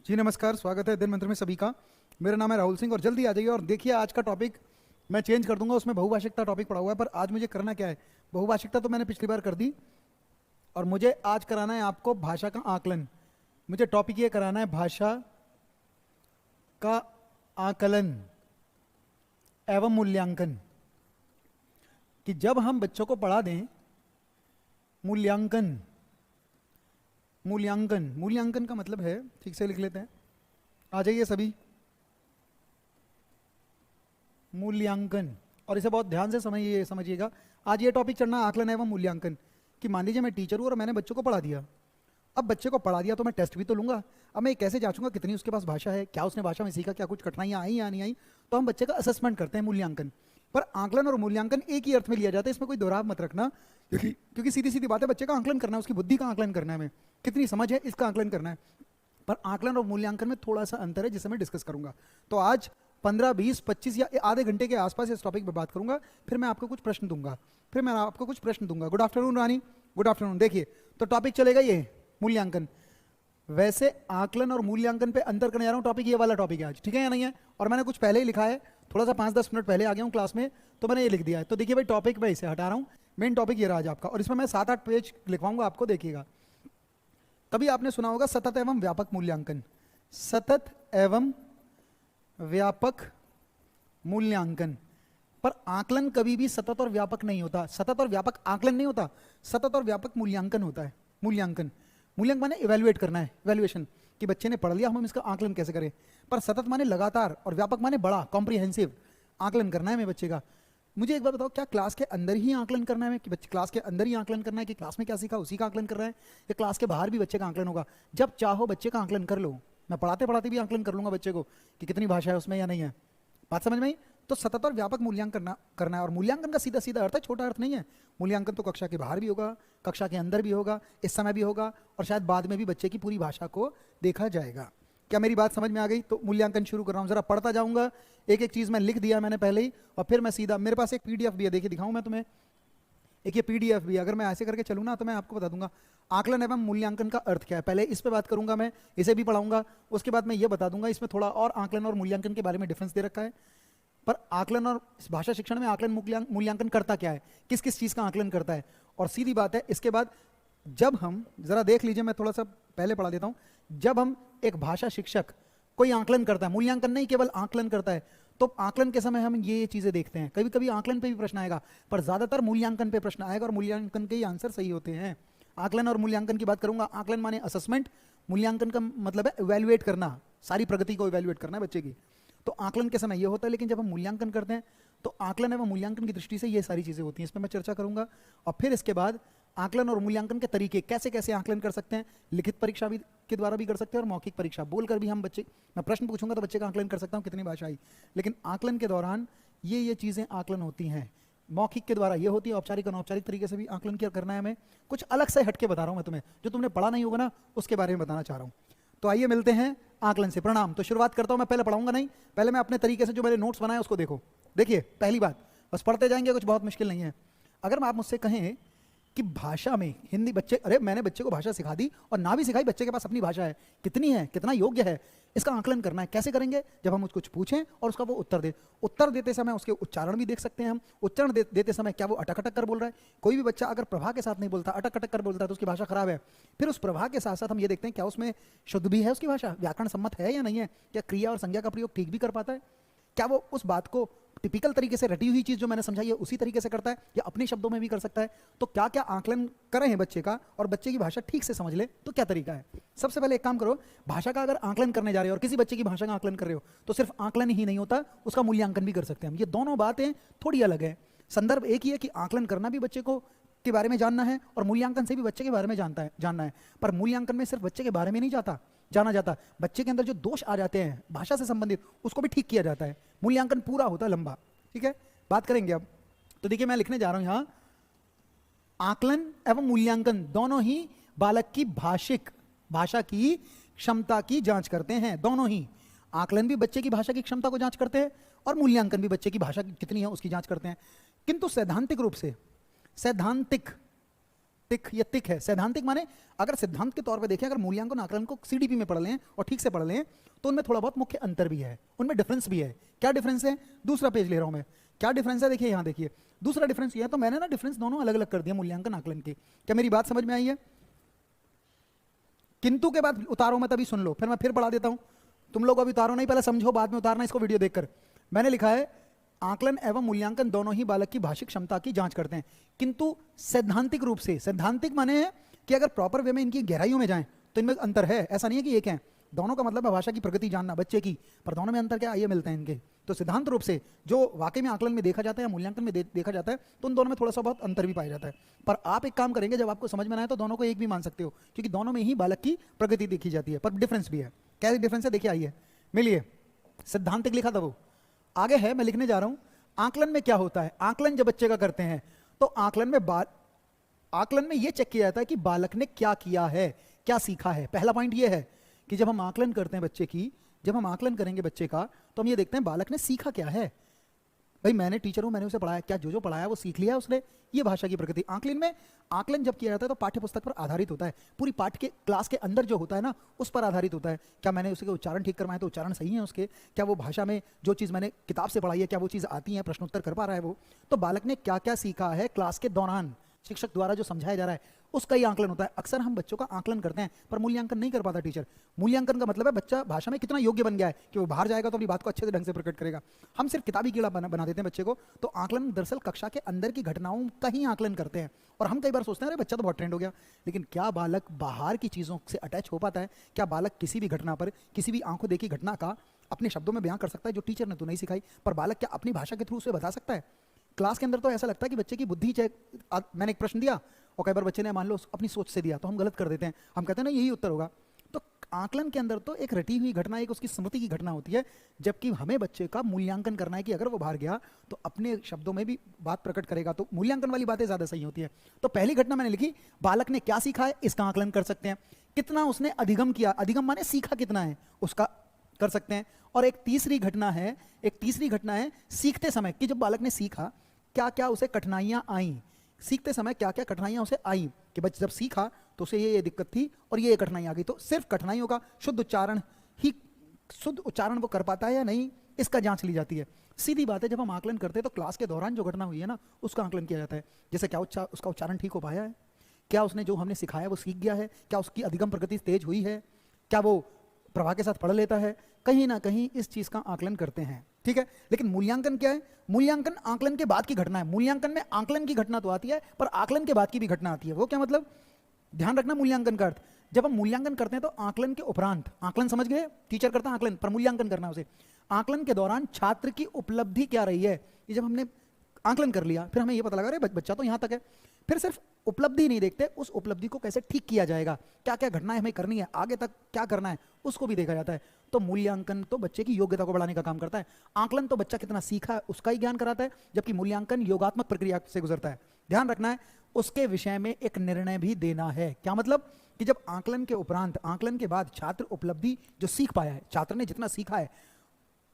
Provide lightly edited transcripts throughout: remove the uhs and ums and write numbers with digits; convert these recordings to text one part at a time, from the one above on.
जी नमस्कार, स्वागत है दिन मंत्र में सभी का। मेरा नाम है राहुल सिंह और जल्दी आ जाइए। और देखिए आज का टॉपिक मैं चेंज कर दूंगा, उसमें बहुभाषिकता टॉपिक पड़ा हुआ है, पर आज मुझे करना क्या है, बहुभाषिकता तो मैंने पिछली बार कर दी और मुझे आज कराना है आपको भाषा का आकलन। मुझे टॉपिक ये कराना है भाषा का आकलन एवं मूल्यांकन, कि जब हम बच्चों को पढ़ा दें मूल्यांकन। मूल्यांकन मूल्यांकन का मतलब है, ठीक से लिख लेते हैं, आ जाइए सभी, मूल्यांकन। और इसे बहुत ध्यान से समझिएगा। आज ये टॉपिक चढ़ना आकलन एवं मूल्यांकन, कि मान लीजिए मैं टीचर हूँ और मैंने बच्चों को पढ़ा दिया। अब बच्चे को पढ़ा दिया तो मैं टेस्ट भी तो लूंगा। अब मैं कैसे जांचूंगा कितनी उसके पास भाषा है, क्या उसने भाषा में सीखा, क्या कुछ कठिनाइयाँ आई या नहीं आई। तो हम बच्चे का असेसमेंट करते हैं, मूल्यांकन। पर आकलन और मूल्यांकन एक ही अर्थ में लिया जाता है, इसमें कोई दोहराव मत रखना, क्योंकि सीधी सीधी बात है, बच्चे का आकलन करना है, उसकी बुद्धि का आकलन करना है, हमें कितनी समझ है इसका आकलन करना है। पर आकलन और मूल्यांकन में थोड़ा सा अंतर है जिसे मैं डिस्कस करूंगा। तो आज 15, 20, 25 या आधे घंटे के आसपास इस टॉपिक पर बात करूंगा, फिर मैं आपको कुछ प्रश्न दूंगा। गुड आफ्टरनून रानी, गुड आफ्टरनून। देखिए तो टॉपिक चलेगा ये मूल्यांकन। वैसे आकलन और मूल्यांकन पे अंतर करने जा रहा हूँ, टॉपिक ये वाला टॉपिक है आज, ठीक है या नहीं है। और मैंने कुछ पहले ही लिखा है, थोड़ा सा 5-10 मिनट पहले आ गया हूँ क्लास में, तो मैंने ये लिख दिया है। तो देखिए भाई, टॉपिक मैं इसे हटा रहा हूँ, मेन टॉपिक ये रहा आज आपका, और इसमें मैं 7-8 पेज लिखवाऊंगा आपको, देखिएगा। कभी आपने सुना होगा सतत एवं व्यापक मूल्यांकन। सतत एवं व्यापक मूल्यांकन। पर आकलन कभी भी सतत और व्यापक नहीं होता। सतत और व्यापक आकलन नहीं होता, सतत और व्यापक मूल्यांकन होता है। मूल्यांकन माने इवैल्यूएट करना है, इवैल्यूएशन, कि बच्चे ने पढ़ लिया, हम इसका आकलन कैसे करें। पर सतत माने लगातार, और व्यापक माने बड़ा, कॉम्प्रिहेंसिव आकलन करना है मेरे बच्चे का। मुझे एक बात बताओ, क्या क्लास के अंदर ही आकलन करना है, कि बच्चे क्लास के अंदर ही आकलन करना है, कि क्लास में क्या सीखा उसी का आकलन कर रहा है, या क्लास के बाहर भी बच्चे का आकलन होगा। जब चाहो बच्चे का आकलन कर लो, मैं पढ़ाते पढ़ाते भी आकलन कर लूंगा बच्चे को कि कितनी भाषा है उसमें या नहीं है। बात समझ में आई। तो सतत और व्यापक मूल्यांकन करना है। और मूल्यांकन का सीधा सीधा अर्थ है, छोटा अर्थ नहीं है। मूल्यांकन तो कक्षा के बाहर भी होगा, कक्षा के अंदर भी होगा, इस समय भी होगा, और शायद बाद में भी बच्चे की पूरी भाषा को देखा जाएगा। क्या मेरी बात समझ में आ गई। तो मूल्यांकन शुरू कर रहा हूँ, जरा पढ़ता जाऊंगा, एक एक चीज मैं लिख दिया मैंने पहले ही, और फिर मैं सीधा, मेरे पास एक पीडीएफ भी है, देखिए दिखाऊं मैं तुम्हें, एक ये पीडीएफ भी है। अगर मैं ऐसे करके चलूँ ना तो मैं आपको बता दूंगा आकलन एवं मूल्यांकन का अर्थ क्या है। पहले इस पे बात करूंगा, मैं इसे भी पढ़ाऊंगा, उसके बाद मैं ये बता दूंगा इसमें थोड़ा और आकलन और मूल्यांकन के बारे में डिफरेंस दे रखा है। पर आकलन और भाषा शिक्षण में आकलन मूल्यांकन करता क्या है, किस किस चीज का आकलन करता है। और सीधी बात है, इसके बाद जब हम, जरा देख लीजिए, मैं थोड़ा सा पहले पढ़ा देता हूं। जब हम, एक भाषा शिक्षक कोई आकलन करता है, मूल्यांकन नहीं केवल आकलन करता है, तो आकलन के समय हम ये चीजें देखते हैं। कभी कभी आकलन पे भी प्रश्न आएगा, पर ज्यादातर मूल्यांकन पे प्रश्न आएगा, और मूल्यांकन के ही आंसर सही होते हैं। आकलन और मूल्यांकन की बात करूंगा। आकलन माने असेसमेंट, मूल्यांकन का मतलब है इवैल्यूएट करना, सारी प्रगति को इवैल्यूएट करना है बच्चे की। तो आकलन के समय ये होता है, लेकिन जब हम मूल्यांकन करते हैं तो आकलन एवं मूल्यांकन की दृष्टि से ये सारी चीजें होती हैं, इसमें मैं चर्चा करूंगा। और फिर इसके बाद आकलन और मूल्यांकन के तरीके, कैसे कैसे आकलन कर सकते हैं, लिखित परीक्षा भी के द्वारा भी कर सकते हैं, और मौखिक परीक्षा बोलकर भी हम बच्चे, मैं प्रश्न पूछूंगा तो बच्चे का आकलन कर सकता हूँ कितनी भाषा आई। लेकिन आकलन के दौरान ये चीजें आकलन होती हैं। मौखिक के द्वारा ये होती है, औपचारिक अनौपचारिक तरीके से भी आकलन क्या करना है हमें। कुछ अलग से हटके बता रहा हूँ मैं तुम्हें, जो तुमने पढ़ा नहीं होगा ना उसके बारे में बताना चाह रहा हूँ। तो आइए मिलते हैं आकलन से। प्रणाम। तो शुरुआत करता हूं, मैं पहले पढ़ाऊंगा नहीं, पहले मैं अपने तरीके से जो मेरे नोट्स बनाए उसको देखो। देखिए पहली बात, बस पढ़ते जाएंगे, कुछ बहुत मुश्किल नहीं है। अगर आप मुझसे कहें कि भाषा में हिंदी, बच्चे, अरे मैंने बच्चे को भाषा सिखा दी और ना भी सिखाई, बच्चे के पास अपनी भाषा है, कितनी है, कितना योग्य है, इसका आकलन करना है। कैसे करेंगे, जब हम उसको कुछ पूछें और उसका वो उत्तर दे। उत्तर देते समय उसके उच्चारण भी देख सकते हैं हम। उच्चारण देते समय क्या वो अटक अटक कर बोल रहा है। कोई भी बच्चा अगर प्रभा के साथ नहीं बोलता, अटक अटक कर बोलता है, तो उसकी भाषा खराब है। फिर उस प्रभा के साथ साथ हम ये देखते हैं क्या उसमें शुद्ध भी है, उसकी भाषा व्याकरण सम्मत है या नहीं है, क्या क्रिया और संज्ञा का प्रयोग ठीक भी कर पाता है, क्या वो उस बात को टिपिकल तरीके से रटी हुई चीज जो मैंने समझाई है उसी तरीके से करता है, या अपने शब्दों में भी कर सकता है। तो क्या क्या आकलन करें हैं बच्चे का, और बच्चे की भाषा ठीक से समझ ले, तो क्या तरीका है। सबसे पहले एक काम करो, भाषा का अगर आकलन करने जा रहे हो और किसी बच्चे की भाषा का आकलन कर रहे हो, तो सिर्फ आकलन ही नहीं होता, उसका मूल्यांकन भी कर सकते हैं हम। ये दोनों बातें थोड़ी अलग है। संदर्भ एक ही है कि आकलन करना भी बच्चे को के बारे में जानना है, और मूल्यांकन से भी बच्चे के बारे में जानना है। पर मूल्यांकन में सिर्फ बच्चे के बारे में नहीं जाना जाता, बच्चे के अंदर जो दोष आ जाते हैं भाषा से संबंधित, उसको भी ठीक किया जाता है। मूल्यांकन पूरा होता है लंबा, ठीक है। बात करेंगे अब। तो देखिए मैं लिखने जा रहा हूं यहां, आकलन एवं मूल्यांकन दोनों ही बालक की भाषा की क्षमता की जांच करते हैं। दोनों ही, आकलन भी बच्चे की भाषा की क्षमता को जांच करते हैं, और मूल्यांकन भी बच्चे की भाषा कितनी है उसकी जांच करते हैं। किंतु सैद्धांतिक रूप से, सैद्धांतिक तिक, ये तिक है। सैद्धांतिक माने अगर सिद्धांत के तौर पे देखें, अगर मूल्यांकन आकलन को सीडीपी में पढ़ लें और ठीक से पढ़ लें तो उनमें थोड़ा बहुत मुख्य अंतर भी है, उनमें डिफरेंस भी है। क्या डिफरेंस है? दूसरा पेज ले रहा हूं मैं। क्या डिफरेंस है? देखिए यहां देखिए, दूसरा डिफरेंस ये है। तो मैंने ना डिफरेंस दोनों अलग अलग कर दिया मूल्यांकन आकलन के। क्या मेरी बात समझ में आई है? किंतु के बाद उतारो मैं, तभी सुन लो, फिर मैं फिर पढ़ा देता हूं। तुम लोग अभी उतारो नहीं, पहले समझो, बाद में उतारना इसको वीडियो देखकर। मैंने लिखा है आकलन एवं मूल्यांकन दोनों ही बालक की भाषिक क्षमता की जांच करते हैं, किंतु सैद्धांतिक रूप से। सैद्धांतिक माने है कि अगर प्रॉपर वे में इनकी गहराइयों में जाएं तो इनमें अंतर है, ऐसा नहीं है कि एक है। दोनों का मतलब है भाषा की प्रगति जानना बच्चे की, पर दोनों में अंतर क्या है, ये मिलते हैं इनके। तो सिद्धांत रूप से जो वाकई में आकलन में देखा जाता है या मूल्यांकन में देखा जाता है, तो उन दोनों में थोड़ा सा बहुत अंतर भी पाया जाता है। पर आप एक काम करेंगे, जब आपको समझ में आए तो दोनों को एक भी मान सकते हो, क्योंकि दोनों में ही बालक की प्रगति देखी जाती है। पर डिफरेंस भी है। क्या डिफरेंस है? देखिए आइए मिलिए। सिद्धांतिक लिखा था वो, आगे है, मैं लिखने जा रहा हूं। आकलन में क्या होता है? आकलन जब बच्चे का करते हैं तो आकलन में यह चेक किया जाता है कि बालक ने क्या किया है, क्या सीखा है। पहला पॉइंट यह है कि जब हम आकलन करते हैं बच्चे की, जब हम आकलन करेंगे बच्चे का, तो हम ये देखते हैं बालक ने सीखा क्या है। भाई मैंने टीचर हूं, मैंने उसे पढ़ाया, क्या जो जो पढ़ाया वो सीख लिया है उसने? ये भाषा की प्रगति। आकलन जब किया जाता है तो पाठ्य पुस्तक पर आधारित होता है, पूरी पाठ के क्लास के अंदर जो होता है ना, उस पर आधारित होता है। क्या मैंने उसके उच्चारण ठीक करवाए तो उच्चारण सही है उसके? क्या वो भाषा में जो चीज़ मैंने किताब से पढ़ाई है, क्या वो चीज़ आती है, प्रश्नोत्तर कर पा रहा है वो? तो बालक ने क्या क्या सीखा है क्लास के दौरान, शिक्षक द्वारा जो समझाया जा रहा है, उसका ही आकलन होता है। अक्सर हम बच्चों का आकलन करते हैं पर मूल्यांकन नहीं कर पाता टीचर। मूल्यांकन का मतलब है बच्चा भाषा में कितना योग्य बन गया है कि वो बाहर जाएगा तो अपनी बात को अच्छे से ढंग से प्रकट करेगा। हम सिर्फ किताबी कीड़ा बना देते हैं बच्चे को। तो आकलन दरअसल कक्षा के अंदर की घटनाओं का ही आकलन करते हैं। और हम कई बार सोचते हैं अरे बच्चा तो बहुत ट्रेंड हो गया, लेकिन क्या बालक बाहर की चीज़ों से अटैच हो पाता है? क्या बालक किसी भी घटना पर, किसी भी आंखों देखी घटना का अपने शब्दों में बयां कर सकता है जो टीचर ने तो नहीं सिखाई? पर बालक क्या अपनी भाषा के थ्रू उसे बता सकता है? क्लास के अंदर तो ऐसा लगता है कि बच्चे की बुद्धि, मैंने एक प्रश्न दिया और कई बार बच्चे ने मान लो अपनी सोच से दिया तो हम गलत कर देते हैं, हम कहते हैं ना यही उत्तर होगा। तो आकलन के अंदर तो एक रटी हुई घटना, एक उसकी स्मृति की घटना होती है, जबकि हमें बच्चे का मूल्यांकन करना है कि अगर वो बाहर गया तो अपने शब्दों में भी बात प्रकट करेगा, तो मूल्यांकन वाली बातें ज्यादा सही होती है। तो पहली घटना मैंने लिखी, बालक ने क्या सीखा है, इसका आकलन कर सकते हैं। कितना उसने अधिगम किया, अधिगम माने सीखा कितना है, उसका कर सकते हैं। और एक तीसरी घटना है सीखते समय कि जब बालक ने सीखा क्या क्या उसे कठिनाइयां आई, सीखते समय क्या क्या कठिनाइयां उसे आई, कि बच्चे जब सीखा तो उसे ये दिक्कत थी और ये कठिनाई आ गई। तो सिर्फ कठिनाइयों का शुद्ध उच्चारण वो कर पाता है या नहीं, इसका जांच ली जाती है। सीधी बात है, जब हम आकलन करते हैं तो क्लास के दौरान जो घटना हुई है ना, उसका आकलन किया जाता है। जैसे क्या उसका उच्चारण ठीक हो पाया है, क्या उसने जो हमने सिखाया वो सीख गया है, क्या उसकी अधिगम प्रगति तेज हुई है, क्या वो प्रवाह के साथ पढ़ लेता है, कहीं ना कहीं इस चीज का आकलन करते हैं। ठीक है, लेकिन मूल्यांकन क्या है? मूल्यांकन आकलन के बाद की घटना है। मूल्यांकन में आकलन की घटना तो आती है पर आकलन के बाद की भी घटना आती है। वो क्या मतलब? ध्यान रखना मूल्यांकन का अर्थ। जब हम मूल्यांकन करते हैं तो आकलन के उपरांत, आकलन समझ गए, टीचर करता है आकलन, पर मूल्यांकन करना उसे। आकलन के दौरान छात्र की उपलब्धि क्या रही है, ये जब हमने आकलन कर लिया फिर हमें ये पता लगा अरे बच्चा तो यहां तक है, फिर सिर्फ उपलब्धि नहीं देखते, उस उपलब्धि को कैसे ठीक किया जाएगा, क्या क्या घटनाएं हमें करनी है, आगे तक क्या करना है, उसको भी देखा जाता है। तो मूल्यांकन तो बच्चे की योग्यता को बढ़ाने का काम करता है। आकलन तो बच्चा कितना सीखा है उसका ही ज्ञान कराता है, जबकि मूल्यांकन योगात्मक प्रक्रिया से गुजरता है। ध्यान रखना है, उसके विषय में एक निर्णय भी देना है। क्या मतलब? कि जब आकलन के उपरांत, आकलन के बाद छात्र उपलब्धि जो सीख पाया है, छात्र ने जितना सीखा है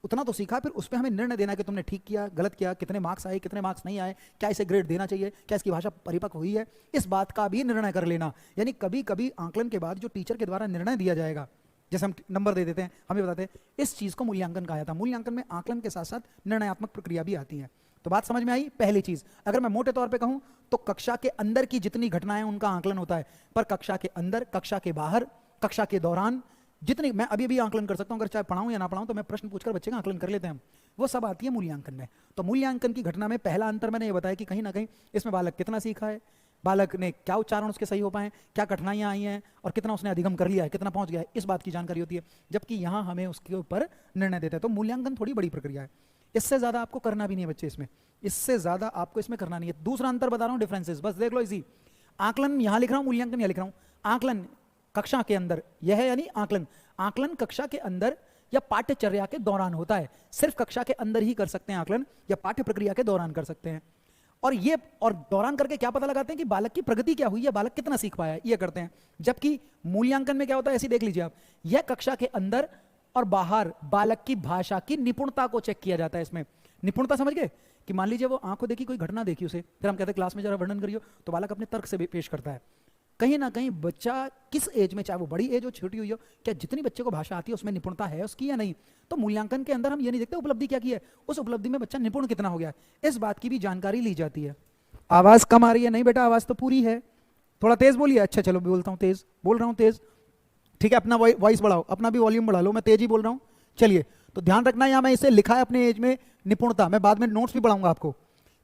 उतना तो सीखा, फिर उस पर हमें निर्णय देना कि तुमने ठीक किया, गलत किया, कितने मार्क्स आए, कितने मार्क्स नहीं आए, क्या इसे ग्रेड देना चाहिए, क्या इसकी भाषा परिपक्व हुई है, इस बात का भी निर्णय कर लेना। यानी कभी कभी आकलन के बाद जो टीचर के द्वारा निर्णय दिया जाएगा, जैसे हम नंबर दे देते हैं, हमें बताते हैं, इस चीज को मूल्यांकन कहा जाता है। मूल्यांकन में आकलन के साथ साथ निर्णयात्मक प्रक्रिया भी आती है। तो बात समझ में आई? पहली चीज, अगर मैं मोटे तौर पे कहूं तो कक्षा के अंदर की जितनी घटनाएं उनका आकलन होता है, पर कक्षा के अंदर, कक्षा के बाहर, कक्षा के दौरान जितनी, मैं अभी भी आकलन कर सकता हूं, अगर चाहे पढ़ाऊं या ना पढ़ाऊं, तो मैं प्रश्न पूछकर बच्चे का आकलन कर लेते हैं हम, वो सब आती है मूल्यांकन में। तो मूल्यांकन की घटना में पहला अंतर मैंने ये बताया कि कहीं ना कहीं इसमें बालक कितना सीखा है, बालक ने क्या उच्चारण उसके सही हो पाए, क्या कठिनाइयां आई हैं और कितना उसने अधिगम कर लिया है, कितना पहुंच गया है, इस बात की जानकारी होती है। जबकि यहाँ हमें उसके ऊपर निर्णय देता है। तो मूल्यांकन थोड़ी बड़ी प्रक्रिया है, इससे ज्यादा आपको करना भी नहीं है बच्चे इसमें, इससे ज्यादा आपको इसमें करना नहीं है। दूसरा अंतर बता रहा हूं, डिफरेंसेस, बस देख लो इसी। आकलन यहां लिख रहा हूं, मूल्यांकन यहां लिख रहा हूं। आकलन कक्षा के अंदर, यह है यानी आकलन, आकलन कक्षा के अंदर या पाठ्यचर्या के दौरान होता है। सिर्फ कक्षा के अंदर ही कर सकते हैं आकलन, या पाठ्य प्रक्रिया के दौरान कर सकते हैं। और दौरान करके क्या पता लगाते हैं कि बालक की प्रगति क्या हुई है, बालक कितना सीख पाया है, ये करते हैं। जबकि मूल्यांकन में क्या होता है, ऐसे देख लीजिए आप, यह कक्षा के अंदर और बाहर बालक की भाषा की निपुणता को चेक किया जाता है। इसमें निपुणता समझ गए कि मान लीजिए वो आंखों देखी कोई घटना देखी उसे, फिर हम कहते हैं क्लास में जरा वर्णन करियो, तो बालक अपने तर्क से पेश करता है। कहीं ना कहीं बच्चा किस एज में, चाहे वो बड़ी एज हो छोटी हुई हो, क्या जितनी बच्चे को भाषा आती है उसमें निपुणता है उसकी या नहीं। तो मूल्यांकन के अंदर हम ये नहीं देखते उपलब्धि क्या की है, उस उपलब्धि में बच्चा निपुण कितना हो गया है, इस बात की भी जानकारी ली जाती है। आवाज कम आ रही है? नहीं बेटा, आवाज तो पूरी है। थोड़ा तेज बोलिए। अच्छा चलो बोलता हूँ तेज, बोल रहा हूँ तेज, ठीक है। अपना वॉइस बढ़ाओ, अपना भी वॉल्यूम बढ़ा लो, मैं तेज ही बोल रहा हूँ। चलिए, तो ध्यान रखना यहाँ मैं इसे लिखा है अपने एज में निपुणता, मैं बाद में नोट्स भी पढ़ाऊंगा आपको।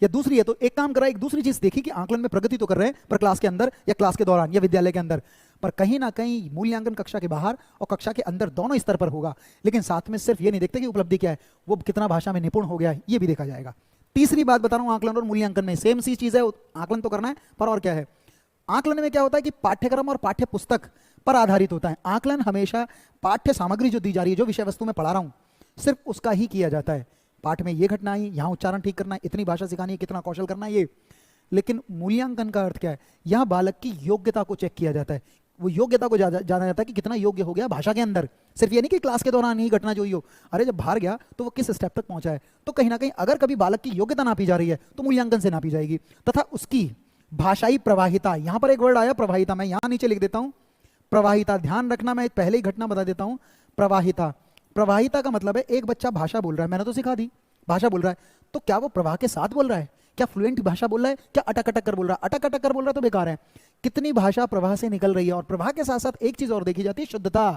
या दूसरी है तो एक काम करा, एक दूसरी चीज देखी कि आंकलन में प्रगति तो कर रहे हैं पर क्लास के अंदर या क्लास के दौरान या विद्यालय के अंदर, पर कहीं ना कहीं मूल्यांकन कक्षा के बाहर और कक्षा के अंदर दोनों स्तर पर होगा। लेकिन साथ में सिर्फ ये नहीं देखते कि उपलब्धि क्या है, वो कितना भाषा में निपुण हो गया है, ये भी देखा जाएगा। तीसरी बात बता रहा हूं, आंकलन और मूल्यांकन में सेम सी चीज है, आंकलन तो करना है पर और क्या है, आंकलन में क्या होता है कि पाठ्यक्रम और पाठ्य पुस्तक पर आधारित होता है। आंकलन हमेशा पाठ्य सामग्री जो दी जा रही है, जो विषय वस्तु में पढ़ा रहा हूं, सिर्फ उसका ही किया जाता है। पाठ में ये घटना आई, यहाँ उच्चारण ठीक करना है, इतनी भाषा सिखानी है, कितना कौशल करना है, ये। लेकिन मूल्यांकन का अर्थ क्या है, यहाँ बालक की योग्यता को चेक किया जाता है। वो योग्यता को जाना जाता है कि कितना योग्य हो गया भाषा के अंदर। सिर्फ ये नहीं कि क्लास के दौरान ही घटना जो हुई हो, अरे जब बाहर गया तो वो किस स्टेप तक पहुंचा है। तो कहीं ना कहीं अगर कभी बालक की योग्यता नापी जा रही है तो मूल्यांकन से नापी जाएगी। तथा उसकी भाषाई प्रवाहिता, यहां पर एक वर्ड आया प्रवाहिता, मैं यहां नीचे लिख देता हूं प्रवाहिता। ध्यान रखना, मैं पहले ही घटना बता देता हूं। प्रवाहिता, प्रवाहिता का मतलब है एक बच्चा भाषा बोल रहा है, मैंने तो सिखा दी, भाषा बोल रहा है, तो क्या वो प्रवाह के साथ बोल रहा है, क्या फ्लुएंट भाषा बोल रहा है, क्या अटक अटक कर बोल रहा है। अटक अटक कर बोल रहा है तो बेकार है। कितनी भाषा प्रवाह से निकल रही है। और प्रवाह के साथ साथ एक चीज और देखी जाती है, शुद्धता,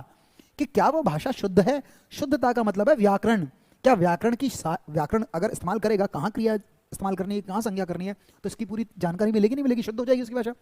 कि क्या वो भाषा शुद्ध है। शुद्धता का मतलब है व्याकरण, क्या व्याकरण अगर इस्तेमाल करेगा, कहाँ क्रिया इस्तेमाल करनी है, कहाँ संज्ञा करनी है, तो इसकी पूरी जानकारी मिलेगी नहीं मिलेगी, शुद्ध हो जाएगी उसकी भाषा।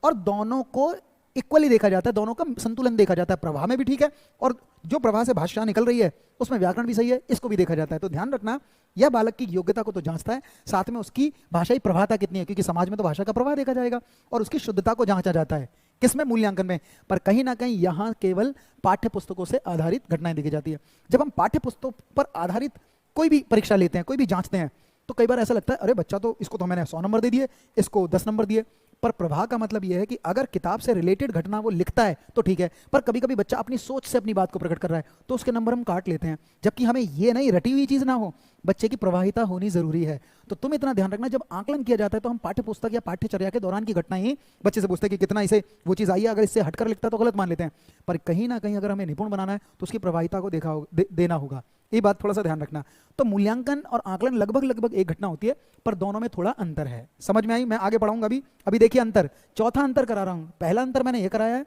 और दोनों को इक्वली देखा जाता है, दोनों का संतुलन देखा जाता है, प्रवाह में भी ठीक है और जो प्रवाह से भाषा निकल रही है उसमें व्याकरण भी सही है, इसको भी देखा जाता है। तो ध्यान रखना, यह बालक की योग्यता को तो जांचता है, साथ में उसकी भाषाई प्रवाहता कितनी है, क्योंकि समाज में तो भाषा का प्रवाह देखा जाएगा, और उसकी शुद्धता को जांचा जाता है। किसमें? मूल्यांकन में। पर कहीं ना कहीं यहाँ केवल पाठ्य पुस्तकों से आधारित घटनाएं देखी जाती है। जब हम पाठ्य पुस्तकों पर आधारित कोई भी परीक्षा लेते हैं, कोई भी जांचते हैं, तो कई बार ऐसा लगता है अरे बच्चा तो, इसको तो मैंने 100 नंबर दे दिए, इसको 10 नंबर दिए। पर प्रवाह का मतलब यह है कि अगर किताब से रिलेटेड घटना वो लिखता है तो ठीक है, पर कभी कभी बच्चा अपनी सोच से अपनी बात को प्रकट कर रहा है तो उसके नंबर हम काट लेते हैं, जबकि हमें ये नहीं, रटी हुई चीज ना हो, बच्चे की प्रवाहिता होनी जरूरी है। तो तुम इतना ध्यान रखना, जब आकलन किया जाता है तो हम पाठ्य पुस्तक या पाठ्यचर्या के दौरान की घटना ही बच्चे से पूछते हैं कि कितना इसे वो चीज आई है, अगर इससे हटकर लिखता है तो गलत मान लेते हैं। पर कहीं ना कहीं अगर हमें निपुण बनाना है तो उसकी प्रवाहिता को देना होगा, ये बात थोड़ा सा ध्यान रखना। तो मूल्यांकन और आकलन लगभग लगभग एक घटना होती है, पर दोनों में थोड़ा अंतर है। समझ में आई? मैं आगे पढ़ाऊंगा अभी। अभी देखिए अंतर, चौथा अंतर करा रहा हूं। पहला अंतर मैंने ये कराया है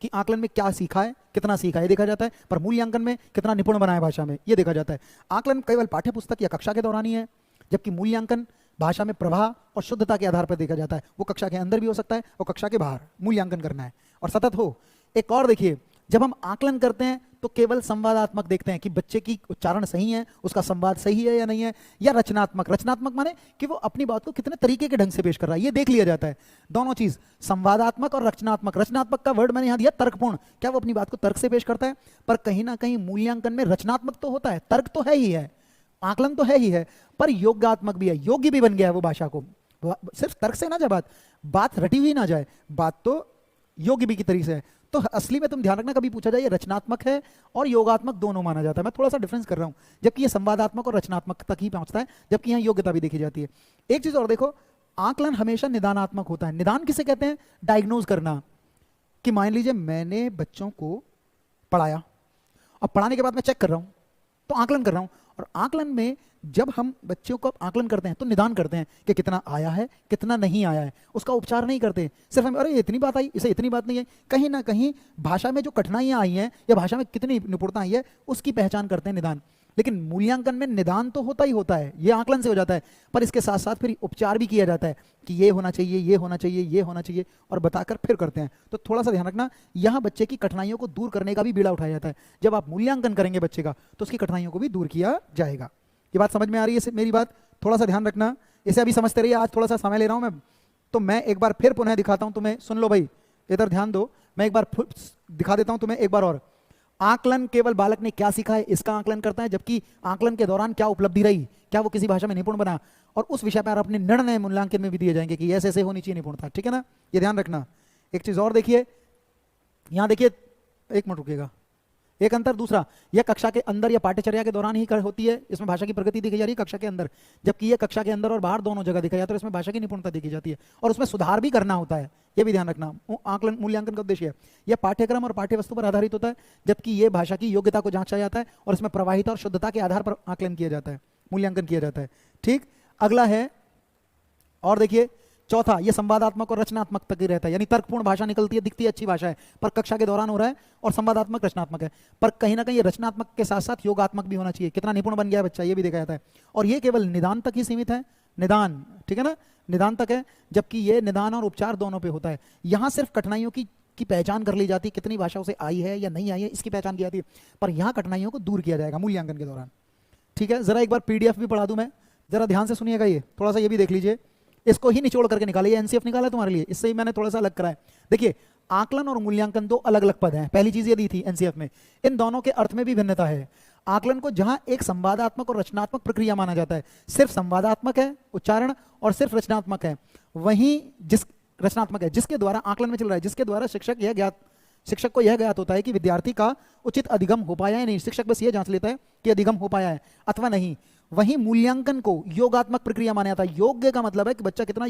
कि आकलन में क्या सीखा है, कितना सीखा है, ये देखा जाता है, पर मूल्यांकन में कितना निपुण बना है भाषा में, ये देखा जाता है। आकलन केवल पाठ्य पुस्तक या कक्षा के दौरान ही है, जबकि मूल्यांकन भाषा में प्रवाह और शुद्धता के आधार पर देखा जाता है। वो कक्षा के अंदर भी हो सकता है और कक्षा के बाहर मूल्यांकन करना है और सतत हो। एक और देखिए, जब हम आकलन करते हैं तो केवल संवादात्मक देखते हैं कि बच्चे की उच्चारण सही है, उसका संवाद सही है या नहीं है, या रचनात्मक। रचनात्मक माने कि वो अपनी बात को कितने तरीके के ढंग से पेश कर रहा है, ये देख लिया जाता है। दोनों चीज, संवादात्मक और रचनात्मक। रचनात्मक का वर्ड मैंने यहां दिया तर्कपूर्ण, क्या वो अपनी बात को तर्क से पेश करता है। पर कहीं ना कहीं मूल्यांकन में रचनात्मक तो होता है, तर्क तो है ही है, आकलन तो है ही है, पर योगात्मक भी है, योग्य भी बन गया है वो भाषा को। सिर्फ तर्क से ना जाए बात रटी हुई ना जाए, बात तो योग्य भी की तरीके से है। तो असली में तुम ध्यान रखना, कभी पूछा जाए ये रचनात्मक है और योगात्मक दोनों माना जाता है, मैं थोड़ा सा डिफरेंस कर रहा हूं, जबकि ये संवादात्मक और रचनात्मक तक ही पहुंचता है, जबकि यहाँ योग्यता भी देखी जाती है। एक चीज और देखो, आकलन हमेशा निदानात्मक होता है। निदान किसे कहते हैं? डायग्नोज करना। कि मान लीजिए मैंने बच्चों को पढ़ाया और पढ़ाने के बाद मैं चेक कर रहा हूं, तो आकलन कर रहा हूं। और आकलन में जब हम बच्चों को आकलन करते हैं तो निदान करते हैं कि कितना आया है, कितना नहीं आया है, उसका उपचार नहीं करते। सिर्फ हम अरे इतनी बात आई, इसे इतनी बात नहीं है, कहीं ना कहीं भाषा में जो कठिनाइयां आई हैं या भाषा में कितनी निपुणता आई है उसकी पहचान करते हैं, निदान। लेकिन मूल्यांकन में निदान तो होता ही होता है, ये आकलन से हो जाता है, पर इसके साथ साथ फिर उपचार भी किया जाता है कि ये होना चाहिए, ये होना चाहिए, ये होना चाहिए, और बताकर फिर करते हैं। तो थोड़ा सा ध्यान रखना, यहाँ बच्चे की कठिनाइयों को दूर करने का भी बीड़ा उठाया जाता है। जब आप मूल्यांकन करेंगे बच्चे का तो उसकी कठिनाइयों को भी दूर किया जाएगा। ये बात समझ में आ रही है मेरी बात? थोड़ा सा ध्यान रखना, इसे अभी समझते रहिए, आज थोड़ा सा समय ले रहा हूं मैं। तो मैं एक बार फिर पुनः दिखाता हूं तुम्हें, सुन लो भाई, इधर ध्यान दो, मैं एक बार दिखा देता हूं तुम्हें एक बार और। आकलन केवल बालक ने क्या सीखा है इसका आकलन करता है, जबकि आकलन के दौरान क्या उपलब्धि रही, क्या वो किसी भाषा में निपुण बना, और उस विषय पर अपने निर्णय मूल्यांकन में भी दिए जाएंगे कि ऐसे ऐसे होनी चाहिए निपुणता, ठीक है ना, ये ध्यान रखना। एक चीज और देखिए, यहां देखिए, एक मिनट रुकिएगा, एक अंतर। दूसरा, यह कक्षा के अंदर या पाठ्यचर्या के दौरान ही होती है, इसमें भाषा की प्रगति दिखाई जा रही है कक्षा के अंदर, जबकि यह कक्षा के अंदर और बाहर दोनों जगह दिखाई जाता है, इसमें भाषा की निपुणता देखी जाती है और उसमें सुधार भी करना होता है, यह भी ध्यान रखना। आकलन मूल्यांकन का उद्देश्य है यह पाठ्यक्रम और पाठ्यवस्तु पर आधारित होता है, जबकि यह भाषा की योग्यता को जांचा जाता है और इसमें प्रवाहिता और शुद्धता के आधार पर आकलन किया जाता है, मूल्यांकन किया जाता है। ठीक, अगला है, और देखिए चौथा, यह संवादात्मक और रचनात्मक तक ही रहता है, यानी तर्कपूर्ण भाषा निकलती है, दिखती है अच्छी भाषा है, पर कक्षा के दौरान हो रहा है, और संवादात्मक रचनात्मक है, पर कहीं ना कहीं ये रचनात्मक के साथ साथ योगात्मक भी होना चाहिए, कितना निपुण बन गया है बच्चा ये भी देखा जाता है। और ये केवल निदान तक ही सीमित है, निदान, ठीक है ना, निदान तक है, जबकि ये निदान और उपचार दोनों पे होता है। यहाँ सिर्फ कठिनाइयों की पहचान कर ली जाती है, कितनी भाषा उसे आई है या नहीं आई है इसकी पहचान की जाती है, पर यहाँ कठिनाइयों को दूर किया जाएगा मूल्यांकन के दौरान। ठीक है, जरा एक बार पीडीएफ भी पढ़ा दूं मैं, जरा ध्यान से सुनिएगा, ये थोड़ा सा ये भी देख लीजिए, इसको ही निचोड़ करके निकालिए, एनसीएफ निकाला है तुम्हारे लिए, इससे ही मैंने थोड़ा सा अलग करा है। देखिए, आकलन और मूल्यांकन दो अलग अलग पद हैं, पहली चीज ये दी थी एनसीएफ में, इन दोनों के अर्थ में भी भिन्नता है। आकलन को जहां एक संवादात्मक और रचनात्मक प्रक्रिया माना जाता है, सिर्फ संवादात्मक है उच्चारण और सिर्फ रचनात्मक है, वहीं जिस रचनात्मक है जिसके द्वारा आकलन में चल रहा है, जिसके द्वारा शिक्षक को यह ज्ञात होता है कि विद्यार्थी का उचित अधिगम हो पाया है नहीं, शिक्षक बस ये जांच लेता है कि अधिगम हो पाया है अथवा नहीं। वहीं मूल्यांकन को योगात्मक प्रक्रिया माना जाता है। योग्य का मतलब है कि बच्चा कितना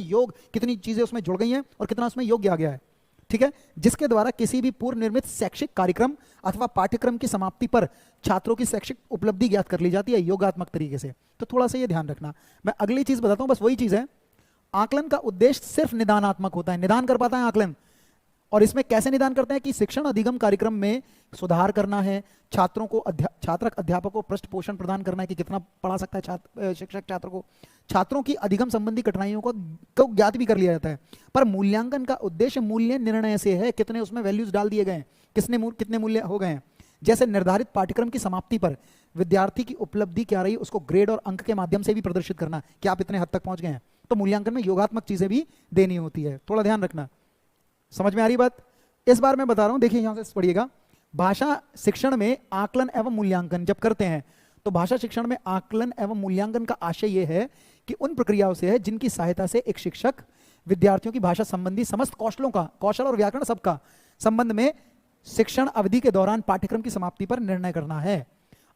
कितनी चीजें उसमें जुड़ गई हैं और कितना उसमें योग्य आ गया है, ठीक है, जिसके द्वारा किसी भी पूर्व निर्मित शैक्षिक कार्यक्रम अथवा पाठ्यक्रम की समाप्ति पर छात्रों की शैक्षिक उपलब्धि ज्ञात कर ली जाती है योगात्मक तरीके से। तो थोड़ा सा ये ध्यान रखना। मैं अगली चीज बताता हूं, बस वही चीज है, आकलन का उद्देश्य सिर्फ निदानात्मक होता है, निदान कर पाता है आकलन। और इसमें कैसे निदान करते हैं कि शिक्षण अधिगम कार्यक्रम में सुधार करना है, छात्रों को छात्रक अध्यापक को पृष्ठ पोषण प्रदान करना है कि कितना पढ़ा सकता है शिक्षक छात्र को, छात्रों की अधिगम संबंधी कठिनाइयों को ज्ञात भी कर लिया जाता है। पर मूल्यांकन का उद्देश्य मूल्य निर्णय से है, कितने उसमें वैल्यूज डाल दिए गए हैं, कितने मूल्य हो गए हैं। जैसे निर्धारित पाठ्यक्रम की समाप्ति पर विद्यार्थी की उपलब्धि क्या रही उसको ग्रेड और अंक के माध्यम से भी प्रदर्शित करना कि आप इतने हद तक पहुंच गए हैं। तो मूल्यांकन में योगात्मक चीजें भी देनी होती है, थोड़ा ध्यान रखना। समझ में आ रही बात? इस बार मैं बता रहा हूं, देखिए यहां से पढ़िएगा। भाषा शिक्षण में आकलन एवं मूल्यांकन जब करते हैं तो भाषा शिक्षण में आकलन एवं मूल्यांकन का आशय यह है कि उन प्रक्रियाओं से है जिनकी सहायता से एक शिक्षक विद्यार्थियों की भाषा संबंधी समस्त कौशलों का, कौशल और व्याकरण सबका संबंध में शिक्षण अवधि के दौरान पाठ्यक्रम की समाप्ति पर निर्णय करना है।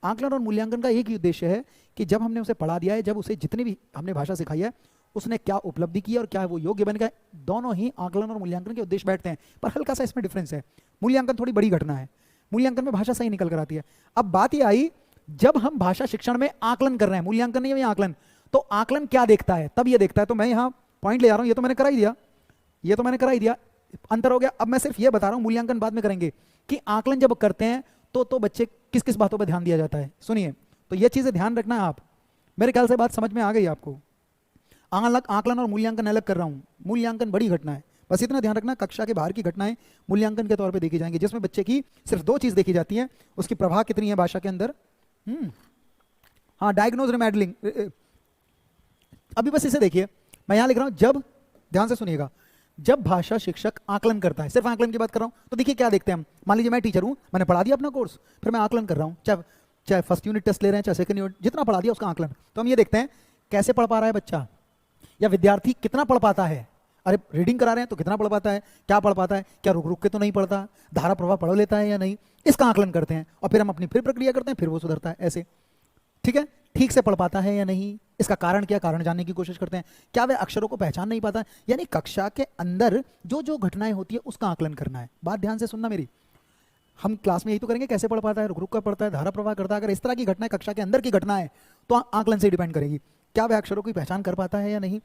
आकलन और मूल्यांकन का एक ही उद्देश्य है कि जब हमने उसे पढ़ा दिया है, जब उसे जितनी भी हमने भाषा सिखाई है, उसने क्या उपलब्धि की और क्या वो योग्य बन गया, दोनों ही आकलन और मूल्यांकन के उद्देश्य बैठते हैं। पर हल्का सा इसमें डिफरेंस है, मूल्यांकन थोड़ी बड़ी घटना है, मूल्यांकन में भाषा सही निकल कर आती है। अब बात ये आई, जब हम भाषा शिक्षण में आकलन कर रहे हैं, मूल्यांकन नहीं है आकलन, तो आकलन क्या देखता है, तब ये देखता है। तो मैं यहाँ पॉइंट ले आ रहा हूँ, ये तो मैंने करा ही दिया, अंतर हो गया। अब मैं सिर्फ ये बता रहा हूँ, मूल्यांकन बाद में करेंगे, कि आकलन जब करते हैं तो बच्चे किस किस बातों पर ध्यान दिया जाता है। सुनिए, तो ये चीजें ध्यान रखना है आप, मेरे ख्याल से बात समझ में आ गई आपको। आकलन और मूल्यांकन अलग कर रहा हूं, मूल्यांकन बड़ी घटना है, बस इतना ध्यान रखना। कक्षा के बाहर की घटनाएं मूल्यांकन के तौर पे देखी जाएंगी, जिसमें बच्चे की सिर्फ दो चीज देखी जाती है, उसकी प्रभाव कितनी है भाषा के अंदर। हाँ, डायग्नोज रिमॉडलिंग, अभी बस इसे देखिए, मैं यहां लिख रहा हूं, जब, ध्यान से सुनिएगा, जब भाषा शिक्षक आकलन करता है, सिर्फ आकलन की बात कर रहा हूं, तो देखिए क्या देखते हैं हम। मान लीजिए मैं टीचर हूं, मैंने पढ़ा दिया अपना कोर्स, फिर मैं आकलन कर रहा हूं, चाहे फर्स्ट यूनिट टेस्ट ले रहे हैं, चाहे सेकंड यूनिट, जितना पढ़ा दिया उसका आकलन। तो हम ये देखते हैं कैसे पढ़ पा रहा है बच्चा, या विद्यार्थी कितना पढ़ पाता है। अरे रीडिंग करा रहे हैं तो कितना पढ़ पाता है, क्या पढ़ पाता है, क्या रुक रुक के तो नहीं पढ़ता, धारा प्रवाह पढ़ लेता है या नहीं, इसका आकलन करते हैं। और फिर हम अपनी प्रक्रिया करते हैं, फिर वो सुधरता है ऐसे, ठीक है, ठीक से पढ़ पाता है या नहीं, इसका कारण क्या, कारण जानने की कोशिश करते हैं, क्या वह अक्षरों को पहचान नहीं पाता। यानी कक्षा के अंदर जो जो घटनाएं होती है उसका आकलन करना है। बात ध्यान से सुनना मेरी, हम क्लास में यही तो करेंगे, कैसे पढ़ पाता है, रुक रुक कर पढ़ता है, धारा प्रवाह करता है। अगर इस तरह की घटनाएं कक्षा के अंदर की घटना है तो आकलन से डिपेंड करेगी, क्या वह अक्षरों की पहचान कर पाता है या नहीं,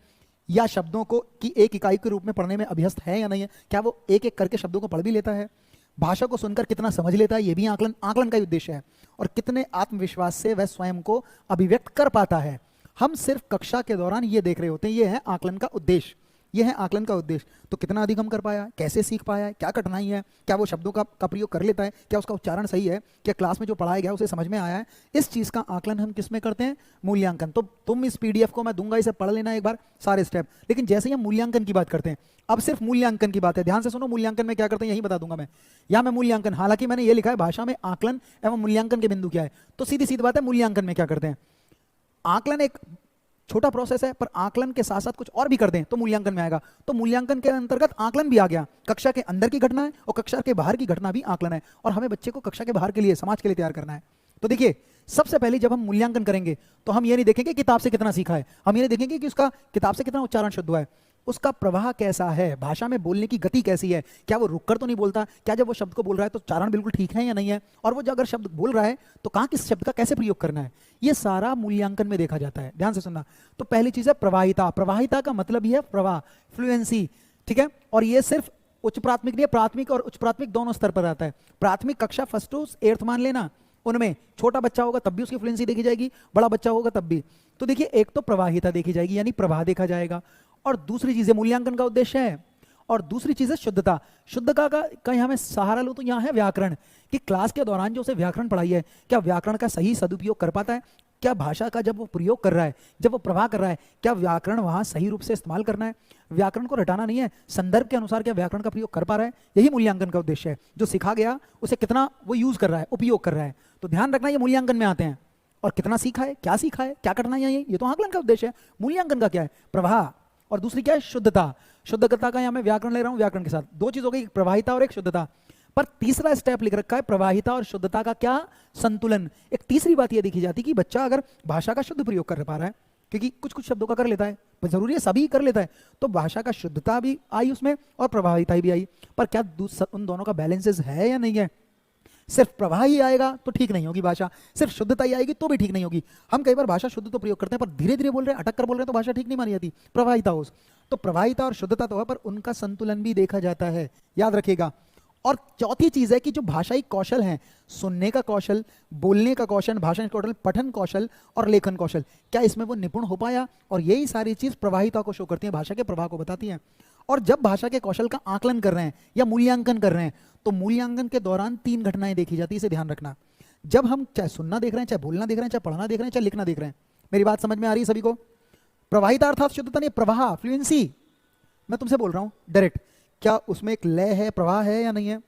या शब्दों को की एक इकाई के रूप में पढ़ने में अभ्यस्त है या नहीं है, क्या वो एक एक करके शब्दों को पढ़ भी लेता है, भाषा को सुनकर कितना समझ लेता है, ये भी आकलन का ही उद्देश्य है। और कितने आत्मविश्वास से वह स्वयं को अभिव्यक्त कर पाता है। हम सिर्फ कक्षा के दौरान ये देख रहे होते हैं, ये है आकलन का उद्देश्य, ये है आकलन का उद्देश्य। तो कितना अधिगम कर पाया, कैसे सीख पाया है, क्या कठिनाई है, क्या वो शब्दों का प्रयोग कर लेता है, क्या उसका उच्चारण सही है, क्या क्लास में जो पढ़ाया गया उसे समझ में आया है, इस चीज का आकलन हम किस में करते हैं, मूल्यांकन। तो तुम इस पीडीएफ को मैं दूंगा, इसे पढ़ लेना एक बार सारे स्टेप। लेकिन जैसे ही हम मूल्यांकन की बात करते हैं, अब सिर्फ मूल्यांकन की बात है, ध्यान से सुनो, मूल्यांकन में क्या करते हैं यही बता दूंगा मैं। यहाँ मैं मूल्यांकन, हालांकि मैंने ये लिखा है भाषा में आकलन एवं मूल्यांकन के बिंदु क्या है, तो सीधी सीधी बात है, मूल्यांकन में क्या करते हैं। आकलन एक छोटा प्रोसेस है, पर आकलन के साथ साथ कुछ और भी कर दें तो मूल्यांकन में आएगा। तो मूल्यांकन के अंतर्गत आकलन भी आ गया। कक्षा के अंदर की घटना है और कक्षा के बाहर की घटना भी आकलन है, और हमें बच्चे को कक्षा के बाहर के लिए, समाज के लिए तैयार करना है। तो देखिए, सबसे पहले जब हम मूल्यांकन करेंगे तो हम ये नहीं देखेंगे किताब से कितना सीखा है, हम ये नहीं देखेंगे कि उसका किताब से कितना उच्चारण शुद्ध हुआ है, उसका प्रवाह कैसा है, भाषा में बोलने की गति कैसी है, क्या वो रुककर तो नहीं बोलता, क्या जब वो शब्द को बोल रहा है तो उच्चारण बिल्कुल ठीक है या नहीं है, और वो जो अगर शब्द बोल रहा है तो कहाँ किस शब्द का कैसे प्रयोग करना है, ये सारा मूल्यांकन में देखा जाता है। ध्यान से सुनना। तो पहली चीज है प्रवाहिता। प्रवाहिता का मतलब ही है प्रवाह, फ्लुएंसी, ठीक है। और ये सिर्फ उच्च प्राथमिक नहीं है, प्राथमिक और उच्च प्राथमिक दोनों स्तर पर आता है। प्राथमिक कक्षा 1st to 8th मान लेना, उनमें छोटा बच्चा होगा तब भी उसकी फ्लुएंसी देखी जाएगी, बड़ा बच्चा होगा तब भी। तो देखिए, एक तो प्रवाहिता देखी जाएगी यानी प्रवाह देखा जाएगा, और दूसरी चीज है मूल्यांकन का उद्देश्य है, और दूसरी चीज है शुद्धता। शुद्धता का कहीं हमें सहारा लो तो यहाँ है व्याकरण, कि क्लास के दौरान जो उसे व्याकरण पढ़ाई है, क्या व्याकरण का सही सदुपयोग कर पाता है, क्या भाषा का जब वो प्रयोग कर रहा है, जब वो प्रवाह कर रहा है, क्या व्याकरण वहां सही रूप से इस्तेमाल करना है, व्याकरण को रटाना नहीं है, संदर्भ के अनुसार क्या व्याकरण का प्रयोग कर पा रहा है, यही मूल्यांकन का उद्देश्य है। जो सिखा गया उसे कितना वो यूज कर रहा है, उपयोग कर रहा है। तो ध्यान रखना, ये मूल्यांकन में आते हैं। और कितना सीखा है, क्या कठिनाइयां है, ये तो आकलन का उद्देश्य है। मूल्यांकन का क्या है, प्रवाह, और दूसरी क्या है, शुद्धता। शुद्धता का यहाँ मैं व्याकरण ले रहा हूँ, व्याकरण के साथ दो चीज हो गई, प्रवाहिता और एक शुद्धता। पर तीसरा स्टेप लिख रखा है, प्रवाहिता और शुद्धता का क्या संतुलन। एक तीसरी बात यह देखी जाती है कि बच्चा अगर भाषा का शुद्ध प्रयोग कर पा रहा है, क्योंकि कुछ कुछ शब्दों का कर लेता है, पर जरूरी है सभी कर लेता है, तो भाषा का शुद्धता भी आई उसमें और प्रभाविता भी आई, पर क्या उन दोनों का बैलेंसेस है या नहीं है। सिर्फ प्रवाह ही आएगा तो ठीक नहीं होगी भाषा, सिर्फ शुद्धता ही आएगी तो भी ठीक नहीं होगी। हम कई बार भाषा शुद्ध तो प्रयोग करते हैं, पर धीरे धीरे बोल रहे हैं, अटक कर बोल रहे हैं, तो भाषा ठीक नहीं मानी जाती, प्रवाहिता हो। तो प्रवाहिता और शुद्धता तो है, पर उनका संतुलन भी देखा जाता है, याद रखिएगा। और चौथी चीज है कि जो भाषाई कौशल हैं, सुनने का कौशल, बोलने का कौशल, भाषण कौशल, पठन कौशल और लेखन कौशल, क्या इसमें वो निपुण हो पाया, और यही सारी चीज प्रवाहिता को शो करती है, भाषा के प्रवाह को बताती हैं। और जब भाषा के कौशल का आकलन कर रहे हैं या मूल्यांकन कर रहे हैं, तो मूल्यांकन के दौरान 3 घटनाएं देखी जाती है, इसे ध्यान रखना। जब हम चाहे सुनना देख रहे हैं, चाहे बोलना देख रहे हैं, चाहे पढ़ना देख रहे हैं, चाहे लिखना देख रहे हैं, मेरी बात समझ में आ रही है सभी को। प्रवाहिता अर्थात शुद्धता नहीं, प्रवाह, फ्लुएंसी। मैं तुमसे बोल रहा हूं डायरेक्ट, क्या उसमें एक लय है, प्रवाह है या नहीं है।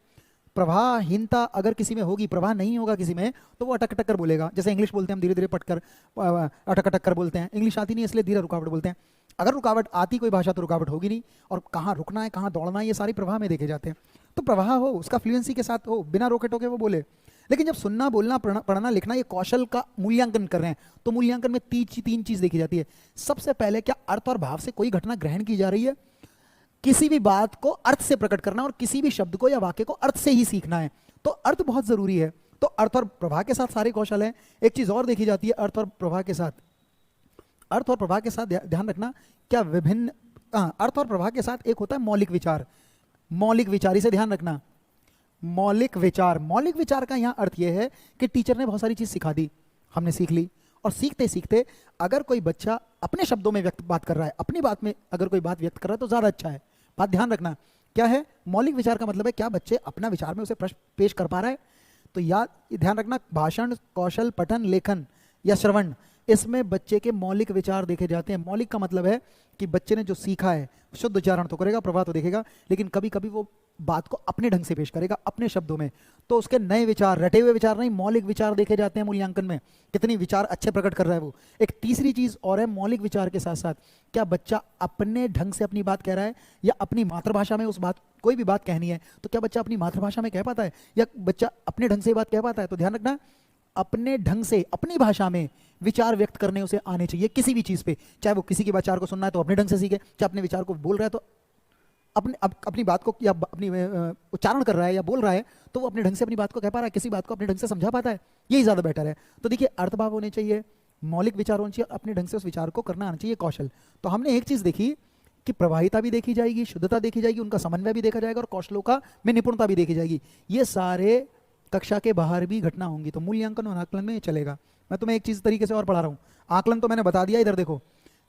प्रवाहहीनता अगर किसी में होगी, प्रवाह नहीं होगा किसी में, तो वो अटक अटक कर बोलेगा। जैसे इंग्लिश बोलते हैं हम, धीरे धीरे पटकर अटक अटक कर बोलते हैं। इंग्लिश आती नहीं इसलिए धीरे रुकावट बोलते हैं। अगर रुकावट आती कोई भाषा तो रुकावट होगी नहीं, और कहाँ रुकना है, कहाँ दौड़ना है, ये सारी प्रवाह में देखे जाते हैं। तो प्रवाह हो, उसका फ्लुएंसी के साथ हो, बिना रोके टोके वो बोले। लेकिन जब सुनना, बोलना, पढ़ना, लिखना, ये कौशल का मूल्यांकन कर रहे हैं, तो मूल्यांकन में तीन चीज देखी जाती है। सबसे पहले, क्या अर्थ और भाव से कोई घटना ग्रहण की जा रही है। किसी भी बात को अर्थ से प्रकट करना, और किसी भी शब्द को या वाक्य को अर्थ से ही सीखना है, तो अर्थ बहुत जरूरी है। तो अर्थ और प्रवाह के साथ सारे कौशल हैं। एक चीज और देखी जाती है अर्थ और प्रवाह के साथ, ध्यान रखना, क्या विभिन्न अर्थ और प्रवाह के साथ एक होता है मौलिक विचार। मौलिक विचार, इसे ध्यान रखना, मौलिक विचार का यहां अर्थ यह है कि टीचर ने बहुत सारी चीज सिखा दी, हमने सीख ली, और सीखते सीखते अगर कोई बच्चा अपने शब्दों में बात कर रहा है, अपनी बात में अगर कोई बात व्यक्त कर रहा है, तो ज्यादा अच्छा है। बात ध्यान रखना, क्या है मौलिक विचार का मतलब है क्या बच्चे अपना विचार में उसे प्रश्न पेश कर पा रहा है। तो याद ध्यान रखना, भाषण कौशल, पठन, लेखन या श्रवण, इसमें बच्चे के मौलिक विचार देखे जाते हैं। मौलिक का मतलब है कि बच्चे ने जो सीखा है, शुद्ध उच्चारण तो करेगा, प्रवाह तो देखेगा, लेकिन कभी कभी वो बात को अपने ढंग से पेश करेगा, अपने शब्दों में, तो उसके नए विचार, रटे हुए विचार नहीं, मौलिक विचार देखे जाते हैं मूल्यांकन में, कितनी विचार अच्छे प्रकट कर रहा है वो। एक तीसरी चीज और है, मौलिक विचार के साथ साथ क्या बच्चा अपने ढंग से अपनी बात कह रहा है, या अपनी मातृभाषा में उस बात, कोई भी बात कहनी है तो क्या बच्चा अपनी मातृभाषा में कह पाता है, या बच्चा अपने ढंग से बात कह पाता है। तो ध्यान रखना, अपने ढंग से, अपनी भाषा में विचार व्यक्त करने उसे आने चाहिए, किसी भी चीज पे, चाहे वो किसी के विचार को सुनना है तो अपने ढंग से सीखे, चाहे अपने विचार को बोल रहा है तो अपनी बात को, या अपनी उच्चारण कर रहा है या बोल रहा है तो वो अपने ढंग से अपनी बात को कह पा रहा है, किसी बात को अपने ढंग से समझा पाता है, यही ज्यादा बेटर है। तो देखिए, अर्थभाव होने चाहिए, मौलिक विचार होने चाहिए, अपने ढंग से उस विचार को करना आना चाहिए, कौशल। तो हमने एक चीज देखी कि प्रवाहिता भी देखी जाएगी, शुद्धता देखी जाएगी, उनका समन्वय भी देखा जाएगा, और कौशलों का में निपुणता भी देखी जाएगी। ये सारे कक्षा के बाहर भी घटना होंगी, तो मूल्यांकन और आकलन में चलेगा। मैं तुम्हें एक चीज तरीके से और पढ़ा रहा हूं, आकलन तो मैंने बता दिया, इधर देखो,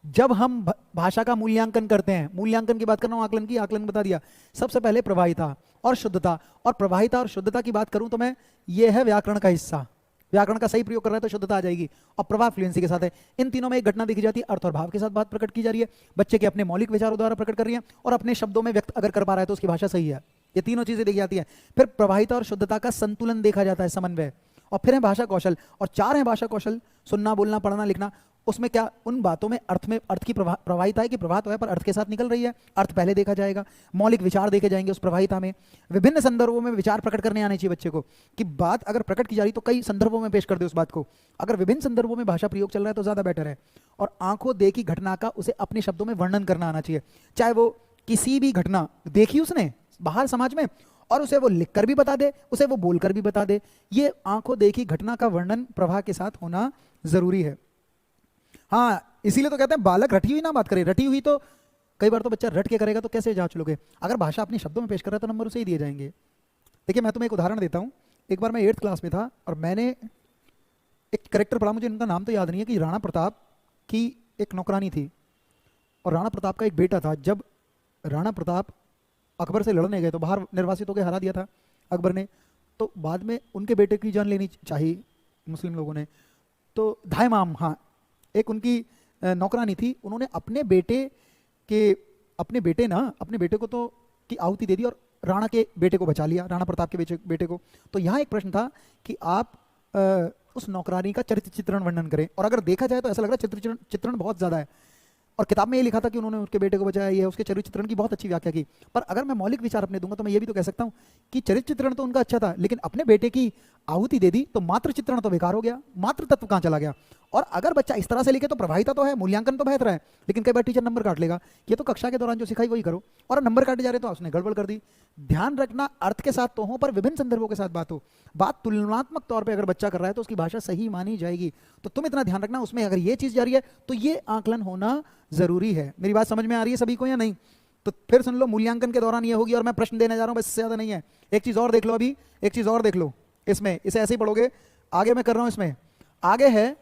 जब हम भाषा का मूल्यांकन करते हैं, मूल्यांकन की बात कर रहा हूं, आकलन की, आकलन बता दिया। सबसे पहले प्रवाहिता और शुद्धता, और प्रवाहिता और शुद्धता की बात करूं तो मैं, ये है व्याकरण का हिस्सा, व्याकरण का सही प्रयोग कर रहा है तो शुद्धता आ जाएगी, और प्रवाह फ्लुएंसी के साथ है। इन तीनों में एक घटना देखी जाती है, अर्थ और भाव के साथ बात प्रकट की जा रही है, बच्चे के अपने मौलिक विचारों द्वारा प्रकट कर रही है, और अपने शब्दों में व्यक्त अगर कर पा रहा है तो उसकी भाषा सही है। ये तीनों चीजें देखी जाती है। फिर प्रवाहिता और शुद्धता का संतुलन देखा जाता है, समन्वय, और फिर है भाषा कौशल, और 4 है भाषा कौशल, सुनना, बोलना, पढ़ना, लिखना, उसमें क्या उन बातों में अर्थ की प्रवाहिता है कि प्रवाहित है पर अर्थ के साथ निकल रही है, अर्थ पहले देखा जाएगा, मौलिक विचार देखे जाएंगे उस प्रवाहिता में, विभिन्न संदर्भों में विचार प्रकट करने आने चाहिए बच्चे को, कि बात अगर प्रकट की जा रही तो कई संदर्भों में पेश कर दे उस बात को, अगर विभिन्न संदर्भों में भाषा प्रयोग चल रहा है तो ज्यादा बेटर है। और आंखों देखी घटना का उसे अपने शब्दों में वर्णन करना आना चाहिए, चाहे वो किसी भी घटना देखी उसने बाहर समाज में और उसे वो लिखकर भी बता दे, उसे वो बोलकर भी बता दे, ये आंखों देखी घटना का वर्णन प्रवाह के साथ होना जरूरी है। हाँ, इसीलिए तो कहते हैं बालक रटी हुई ना बात करे, रटी हुई तो कई बार तो बच्चा रट के करेगा तो कैसे जांच लोगे, अगर भाषा अपने शब्दों में पेश कर रहा है तो नंबर उसे ही दिए जाएंगे। देखिए मैं तुम्हें एक उदाहरण देता हूँ, एक बार मैं 8th क्लास में था और मैंने एक करेक्टर पढ़ा, मुझे इनका नाम तो याद नहीं है, कि राणा प्रताप की एक नौकरानी थी और राणा प्रताप का एक बेटा था। जब राणा प्रताप अकबर से लड़ने गए तो बाहर निर्वासित होकर हरा दिया था अकबर ने, तो बाद में उनके बेटे की जान लेनी चाहिए मुस्लिम लोगों ने, तो धायमाम, हाँ, एक उनकी नौकरानी थी, उन्होंने अपने बेटे को तो की आहुति दे दी और राणा के बेटे को बचा लिया, राणा प्रताप के बेटे को। तो यहाँ एक प्रश्न था कि आप उस नौकरानी का चरित्र चित्रण वर्णन करें, और अगर देखा जाए तो ऐसा लग रहा है चित्रण चित्रण बहुत ज्यादा है, और किताब में ये लिखा था कि उन्होंने उसके बेटे को बचाया, ये उसके चरित्र चित्रण की बहुत अच्छी व्याख्या की। पर अगर मैं मौलिक विचार अपने दूंगा तो मैं ये भी तो कह सकता हूँ कि चरित्र चित्रण तो उनका अच्छा था, लेकिन अपने बेटे की आहुति दे दी तो मात्र चित्रण तो बेकार हो गया, मात्र तत्व कहाँ चला गया। और अगर बच्चा इस तरह से लिखे तो प्रभाविता तो है, मूल्यांकन तो बेहतर है, लेकिन कई बार टीचर नंबर काट लेगा, ये तो कक्षा के दौरान जो सिखाई वही करो, और नंबर काटे जा रहे तो उसने गड़बड़ कर दी। ध्यान रखना अर्थ के साथ तो हो पर विभिन्न संदर्भों के साथ बात हो, बात तुलनात्मक तौर पे अगर बच्चा कर रहा है तो उसकी भाषा सही मानी जाएगी। तो तुम इतना ध्यान रखना, उसमें अगर ये चीज जा रही है तो ये आकलन होना जरूरी है। मेरी बात समझ में आ रही है सभी को या नहीं? तो फिर सुन लो, मूल्यांकन के दौरान ये होगी और मैं प्रश्न देने जा रहा हूं, बस इससे ज्यादा नहीं है। एक चीज और देख लो, अभी एक चीज और देख लो इसमें, इसे ऐसे ही पढ़ोगे, आगे मैं कर रहा हूं इसमें, आगे है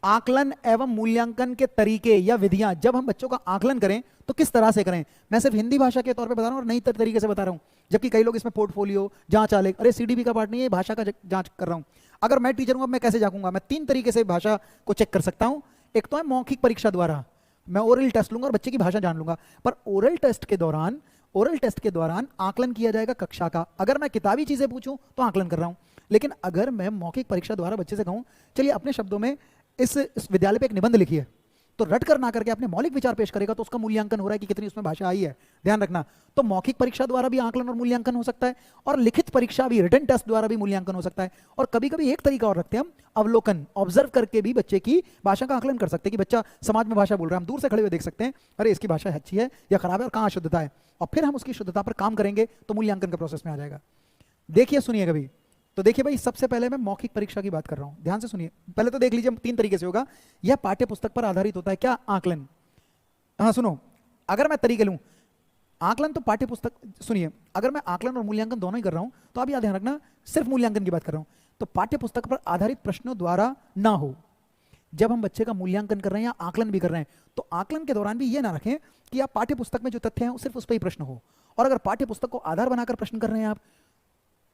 आकलन एवं मूल्यांकन के तरीके या विधियां। जब हम बच्चों का आकलन करें तो किस तरह से करें, मैं सिर्फ हिंदी भाषा के तौर पे बता रहा हूं और नई तरीके से बता रहा हूं, जबकि कई लोग इसमें पोर्टफोलियो, जांच आलेख, अरे सीडीबी का पार्ट नहीं है, भाषा का जांच कर रहा हूं। अगर मैं टीचर हूं, अब मैं कैसे जाऊंगा, मैं 3 तरीके से भाषा को चेक कर सकता हूं। एक तो है मौखिक परीक्षा द्वारा, मैं ओरल टेस्ट लूंगा और बच्चे की भाषा जान लूंगा, पर ओरल टेस्ट के दौरान आकलन किया जाएगा कक्षा का। अगर मैं किताबी चीजें पूछूं तो आकलन कर रहा हूं, लेकिन अगर मैं मौखिक परीक्षा द्वारा बच्चे से कहूं चलिए अपने शब्दों में इस विद्यालय पे एक निबंध लिखिए, तो रट कर ना करके अपने मौलिक विचार पेश करेगा तो उसका मूल्यांकन हो रहा है कि कितनी उसमें भाषा आई है। ध्यान रखना, तो मौखिक परीक्षा द्वारा भी आकलन और मूल्यांकन हो सकता है, और लिखित परीक्षा भी, रिटन टेस्ट द्वारा भी मूल्यांकन हो सकता है। और कभी कभी एक तरीका और रखते हैं हम, अवलोकन, ऑब्जर्व करके भी बच्चे की भाषा का आकलन कर सकते हैं कि बच्चा समाज में भाषा बोल रहा है, हम दूर से खड़े हुए देख सकते हैं अरे इसकी भाषा अच्छी है या खराब है और कहाँ शुद्धता है, और फिर हम उसकी शुद्धता पर काम करेंगे तो मूल्यांकन का प्रोसेस में आ जाएगा। देखिए सुनिए कभी, तो देखिए भाई, सबसे पहले मैं मौखिक परीक्षा की बात कर रहा हूं, ध्यान से सुनिए। पहले तो देख लीजिए 3 तरीके से होगा, यह पाठ्य पुस्तक पर आधारित होता है क्या आकलन। हाँ सुनो, अगर मैं तरीके लूं, आकलन तो पाठ्य पुस्तक, सुनिए, अगर मैं आकलन और मूल्यांकन दोनों ही कर रहा हूं तो आप याद ध्यान रखना सिर्फ मूल्यांकन की बात कर रहा हूं, तो पाठ्य पुस्तक पर आधारित प्रश्नों द्वारा ना हो। जब हम बच्चे का मूल्यांकन कर रहे हैं या आकलन भी कर रहे हैं तो आकलन के दौरान भी ये ना रखें कि आप पाठ्य पुस्तक में जो तथ्य हैं सिर्फ उस पर ही प्रश्न हो, और अगर पाठ्य पुस्तक को आधार बनाकर प्रश्न कर रहे हैं आप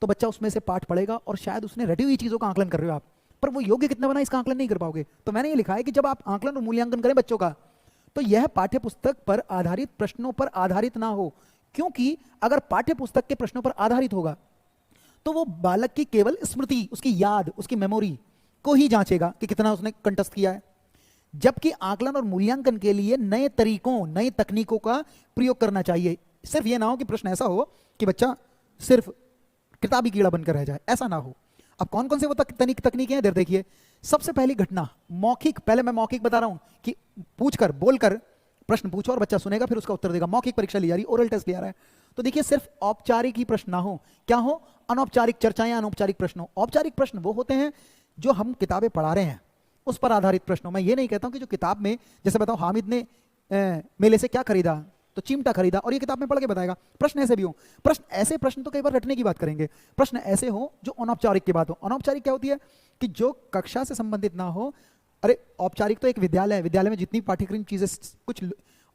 तो बच्चा उसमें से पाठ पढ़ेगा और शायद उसने रटी हुई चीजों का आकलन कर रहे हो आप, पर वो योग्य कितना बना इसका आकलन नहीं कर पाओगे। तो मैंने ये लिखा है कि जब आप आकलन और मूल्यांकन करें बच्चों का तो यह पाठ्य पुस्तक पर आधारित प्रश्नों पर आधारित ना हो, क्योंकि अगर पाठ्य पुस्तक के प्रश्नों पर आधारित होगा तो वो बालक की केवल स्मृति, उसकी याद, उसकी मेमोरी को ही जांचेगा कि कितना उसने कंठस्थ किया है, जबकि आकलन और मूल्यांकन के लिए नए तरीकों, नई तकनीकों का प्रयोग करना चाहिए। सिर्फ ये ना हो कि प्रश्न ऐसा हो कि बच्चा सिर्फ किताबी कीड़ा बनकर रह जाए, ऐसा ना हो। अब कौन कौन से वो तकनीकें हैं, देखिए। सबसे पहली घटना मौखिक, पहले मैं मौखिक बता रहा हूं कि पूछकर, बोलकर प्रश्न पूछो और बच्चा सुनेगा फिर उसका उत्तर देगा। मौखिक परीक्षा ली जा रही, ओरल टेस्ट लिया रहा है, तो देखिए सिर्फ औपचारिक ही प्रश्न ना हो, क्या हो, अनौपचारिक चर्चाएं, अनौपचारिक प्रश्न हो। औपचारिक प्रश्न वो होते हैं जो हम किताबें पढ़ा रहे हैं उस पर आधारित प्रश्न हो। मैं ये नहीं कहता हूं कि जो किताब में, जैसे बताओ हामिद ने मेले से क्या खरीदा, तो चिमटा खरीदा, और ये किताब में पढ़ के बताएगा। प्रश्न ऐसे भी हो, प्रश्न ऐसे प्रश्न तो कई बार रटने की बात करेंगे, प्रश्न ऐसे हो जो अनौपचारिक की बात हो। अनौपचारिक क्या होती है कि जो कक्षा से संबंधित ना हो। अरे औपचारिक तो एक विद्यालय है, विद्यालय में जितनी पाठ्यक्रम चीजें, कुछ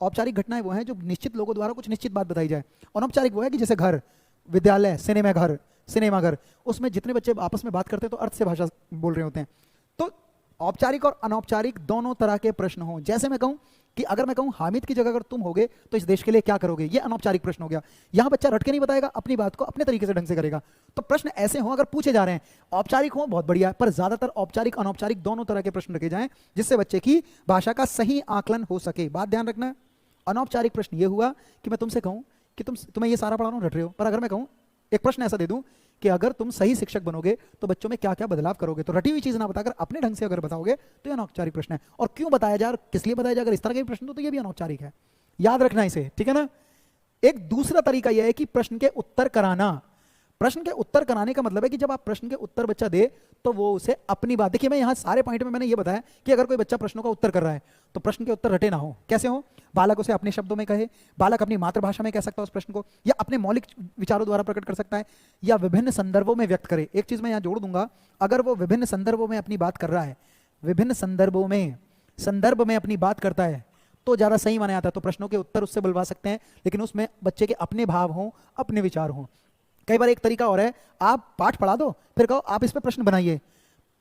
औपचारिक घटनाएं वो हैं जो निश्चित लोगों द्वारा कुछ निश्चित बात बताई जाए। अनौपचारिक वो है कि जैसे घर, विद्यालय, सिनेमाघर, उसमें जितने बच्चे आपस में बात करते हैं तो अर्थ से भाषा बोल रहे होते हैं। तो औपचारिक और अनौपचारिक दोनों तरह के प्रश्न हों। जैसे मैं कहूं कि अगर मैं कहूं हामिद की जगह अगर तुम होगे तो इस देश के लिए क्या करोगे, ये अनौपचारिक प्रश्न हो गया। यहां बच्चा रट के नहीं बताएगा, अपनी बात को अपने तरीके से ढंग से करेगा। तो प्रश्न ऐसे हों अगर पूछे जा रहे हैं, औपचारिक हो बहुत बढ़िया, पर ज्यादातर औपचारिक अनौपचारिक दोनों तरह के प्रश्न रखे जाएं, जिससे बच्चे की भाषा का सही आकलन हो सके। बात ध्यान रखना, अनौपचारिक प्रश्न ये हुआ कि मैं तुमसे कहूं कि तुम्हें ये सारा पढ़ा रहा हूं, रट रहे हो, पर अगर मैं कहूं एक प्रश्न ऐसा दे दूं कि अगर तुम सही शिक्षक बनोगे तो बच्चों में क्या क्या बदलाव करोगे, तो रटी हुई चीज ना बताकर अपने ढंग से अगर बताओगे तो ये अनौपचारिक प्रश्न है। और क्यों बताया जाए, किस लिए बताया जाए, अगर इस तरह के प्रश्न तो ये भी अनौपचारिक है। याद रखना इसे, ठीक है ना। एक दूसरा तरीका यह है कि प्रश्न के उत्तर कराना। प्रश्न के उत्तर कराने का मतलब है कि जब आप प्रश्न के उत्तर बच्चा दे तो वो उसे अपनी बात, देखिए मैं यहां सारे पॉइंट में मैंने ये बताया कि अगर कोई बच्चा प्रश्नों का उत्तर कर रहा है तो प्रश्न के उत्तर रटे ना हो। कैसे हो, बालक उसे अपने शब्दों में कहे, बालक अपनी मातृभाषा में कह सकता है उस प्रश्न को, या अपने मौलिक विचारों द्वारा प्रकट कर सकता है, या विभिन्न संदर्भों में व्यक्त करे। एक चीज मैं यहां जोड़ दूंगा, अगर वो विभिन्न संदर्भों में अपनी बात कर रहा है, विभिन्न संदर्भ में अपनी बात करता है तो ज्यादा सही माना जाता है। तो प्रश्नों के उत्तर उससे बुलवा सकते हैं, लेकिन उसमें बच्चे के अपने भाव हों, अपने विचार हों। कई बार एक तरीका और है, आप पाठ पढ़ा दो फिर कहो आप इस पे प्रश्न बनाइए।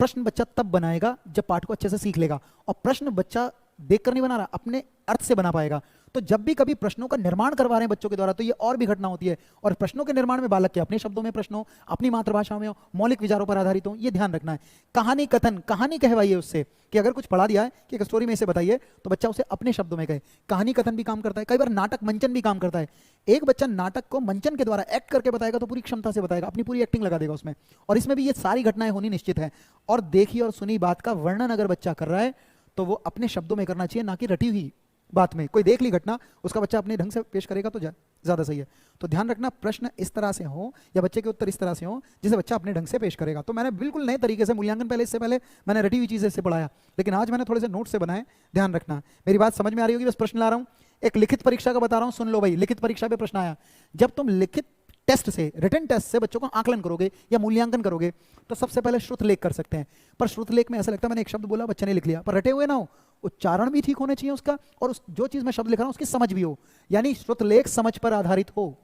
प्रश्न बच्चा तब बनाएगा जब पाठ को अच्छे से सीख लेगा, और प्रश्न बच्चा देखकर नहीं बना रहा, अपने अर्थ से बना पाएगा। तो जब भी कभी प्रश्नों का निर्माण करवा रहे हैं बच्चों के द्वारा तो ये और भी घटना होती है, और प्रश्नों के निर्माण में बालक के अपने शब्दों में प्रश्न हो, अपनी मातृभाषा में हो, मौलिक विचारों पर आधारित हो, ये ध्यान रखना है। कहानी कथन, कहानी कहवाइए उससे, कि अगर कुछ पढ़ा दिया है कि एक स्टोरी में इसे बताइए तो बच्चा उसे अपने शब्दों में कहे। कहानी कथन भी काम करता है, कई बार नाटक मंचन भी काम करता है। एक बच्चा नाटक को मंचन के द्वारा एक्ट करके बताएगा तो पूरी क्षमता से बताएगा, अपनी पूरी एक्टिंग लगा देगा उसमें, और इसमें भी ये सारी घटनाएं होनी निश्चित है। और देखी और सुनी बात का वर्णन अगर बच्चा कर रहा है तो वो अपने शब्दों में करना चाहिए, ना कि रटी हुई बात में। कोई देख ली घटना, उसका बच्चा अपने ढंग से पेश करेगा तो ज्यादा सही है। तो ध्यान रखना, प्रश्न इस तरह से हो या बच्चे के उत्तर इस तरह से हो जिसे बच्चा अपने ढंग से पेश करेगा। तो मैंने बिल्कुल नए तरीके से मूल्यांकन, पहले इससे पहले मैंने रटी हुई चीजें इससे पढ़ाया, लेकिन आज मैंने थोड़े से नोट से बनाए। ध्यान रखना, मेरी बात समझ में आ रही होगी, बस प्रश्न ला रहा हूं। एक लिखित परीक्षा का बता रहा हूं, सुन लो भाई। लिखित परीक्षा पे प्रश्न आया, जब तुम लिखित टेस्ट से, रिटन टेस्ट से बच्चों का आकलन करोगे या मूल्यांकन करोगे तो सबसे पहले श्रुत लेख कर सकते हैं। पर श्रुत लेख में ऐसा लगता है मैंने एक शब्द बोला, बच्चे ने लिख लिया, पर रटे हुए ना हो, उच्चारण भी ठीक होने चाहिए उसका, और उस जो चीज मैं शब्द लिख रहा हूं उसकी समझ भी हो। यानी श्रुत लेख समझ पर आधारित हो,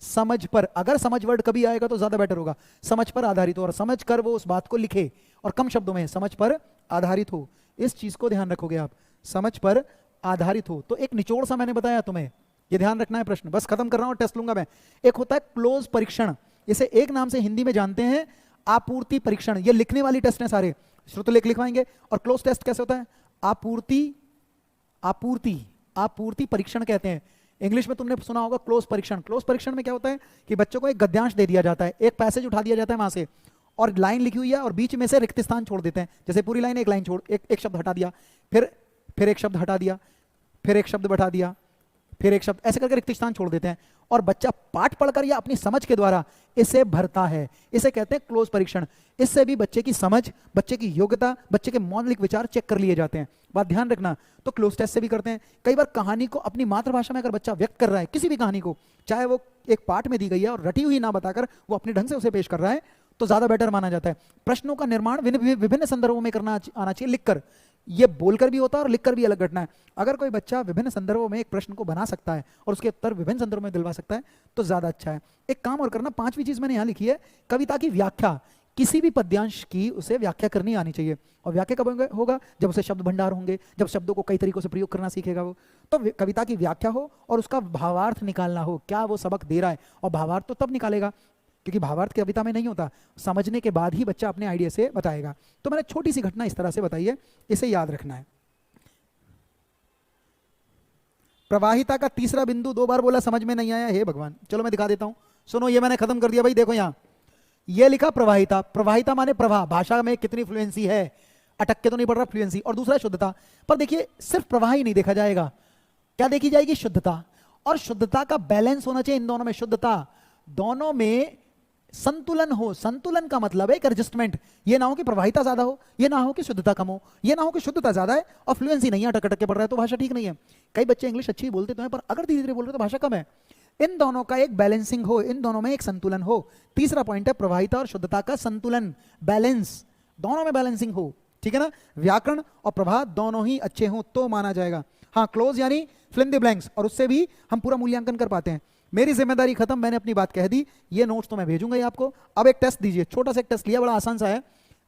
समझ पर। अगर समझ वर्ड कभी आएगा तो ज्यादा बेटर होगा, समझ पर आधारित हो, और समझ कर वो उस बात को लिखे, और कम शब्दों में समझ पर आधारित हो। इस चीज को ध्यान रखोगे आप, समझ पर आधारित हो। तो एक निचोड़ सा मैंने बताया तुम्हें, ये ध्यान रखना है। प्रश्न बस खत्म कर रहा हूं, टेस्ट लूंगा मैं। एक होता है क्लोज परीक्षण, इसे एक नाम से हिंदी में जानते हैं आपूर्ति परीक्षण। ये लिखने वाली टेस्ट है सारे, श्रुत लेख लिखवाएंगे। और क्लोज टेस्ट कैसे होता है, आपूर्ति परीक्षण कहते हैं। इंग्लिश में तुमने सुना होगा क्लोज परीक्षण। क्लोज परीक्षण में क्या होता है कि बच्चों को एक गद्यांश दे दिया जाता है, एक पैसेज उठा दिया जाता है वहां से, और लाइन लिखी हुई है और बीच में से रिक्त स्थान छोड़ देते हैं। जैसे पूरी लाइन, एक लाइन छोड़, एक शब्द हटा दिया, फिर एक शब्द हटा दिया, फिर एक शब्द बैठा दिया, फिर एक शब्द, ऐसे करके रिक्त स्थान छोड़ देते हैं, और बच्चा पाठ पढ़कर या अपनी समझ के द्वारा इसे भरता है। इसे कहते हैं क्लोज परीक्षण। इससे भी बच्चे की समझ, बच्चे की योग्यता, बच्चे के मौलिक विचार चेक कर लिए जाते हैं। बात ध्यान रखना। तो क्लोज टेस्ट से भी करते हैं। कई बार कहानी को अपनी मातृभाषा में अगर बच्चा व्यक्त कर रहा है, किसी भी कहानी को, चाहे वो एक पाठ में दी गई है और रटी हुई ना बताकर वो अपने ढंग से उसे पेश कर रहा है, तो ज्यादा बेटर माना जाता है। प्रश्नों का निर्माण विभिन्न संदर्भों में करना आना चाहिए, लिखकर। ये बोलकर भी होता है और लिखकर भी अलग घटना है। अगर कोई बच्चा विभिन्न संदर्भों में एक प्रश्न को बना सकता है और उसके उत्तर विभिन्न संदर्भों में दिलवा सकता है तो ज्यादा अच्छा है। एक काम और करना, पांचवी चीज मैंने यहां लिखी है, कविता की व्याख्या। किसी भी पद्यांश की उसे व्याख्या करनी आनी चाहिए। और व्याख्या कब होगा, जब उसे शब्द भंडार होंगे, जब शब्दों को कई तरीकों से प्रयोग करना सीखेगा वो। तो कविता की व्याख्या हो और उसका भावार्थ निकालना हो, क्या वो सबक दे रहा है, और भावार्थ तो तब निकालेगा क्योंकि भावार्थ कविता में नहीं होता, समझने के बाद ही बच्चा अपने आइडिया से बताएगा। तो मैंने छोटी सी घटना इस तरह से बताई है, इसे याद रखना है। प्रवाहिता का तीसरा बिंदु 2 बार बोला, समझ में नहीं आया, हे भगवान। चलो मैं दिखा देता हूं, सुनो। ये मैंने खत्म कर दिया भाई, देखो यहां ये लिखा प्रवाहिता। प्रवाहिता माने प्रवाह, भाषा में कितनी फ्लुएंसी है, अटक के तो नहीं पड़ रहा, फ्लुएंसी। और दूसरा शुद्धता। पर देखिए सिर्फ प्रवाह ही नहीं देखा जाएगा, क्या देखी जाएगी, शुद्धता। और शुद्धता का बैलेंस होना चाहिए इन दोनों में। शुद्धता, दोनों में संतुलन हो। संतुलन का मतलब है एक एडजस्टमेंट। ये ना हो कि प्रवाहिता ज्यादा हो, ये ना हो कि शुद्धता कम हो, ये ना हो कि शुद्धता ज्यादा है और फ्लुएंसी नहीं है, अटक अटक के पढ़ रहा है, तो भाषा ठीक नहीं है। कई बच्चे इंग्लिश अच्छी बोलते तो हैं, पर अगर धीरे धीरे बोल रहे तो भाषा कम है। इन दोनों का एक बैलेंसिंग हो, इन दोनों में एक संतुलन हो। तीसरा पॉइंट है प्रवाहिता और शुद्धता का संतुलन, बैलेंस, दोनों में बैलेंसिंग हो। ठीक है ना। व्याकरण और प्रवाह दोनों ही अच्छे हों तो माना जाएगा। हाँ, क्लोज यानी फिल इन द ब्लैंक्स, और उससे भी हम पूरा मूल्यांकन कर पाते हैं। मेरी जिम्मेदारी खत्म, मैंने अपनी बात कह दी। ये नोट्स तो मैं भेजूंगा ही आपको। अब एक टेस्ट दीजिए, छोटा सा एक टेस्ट लिया, बड़ा आसान सा है।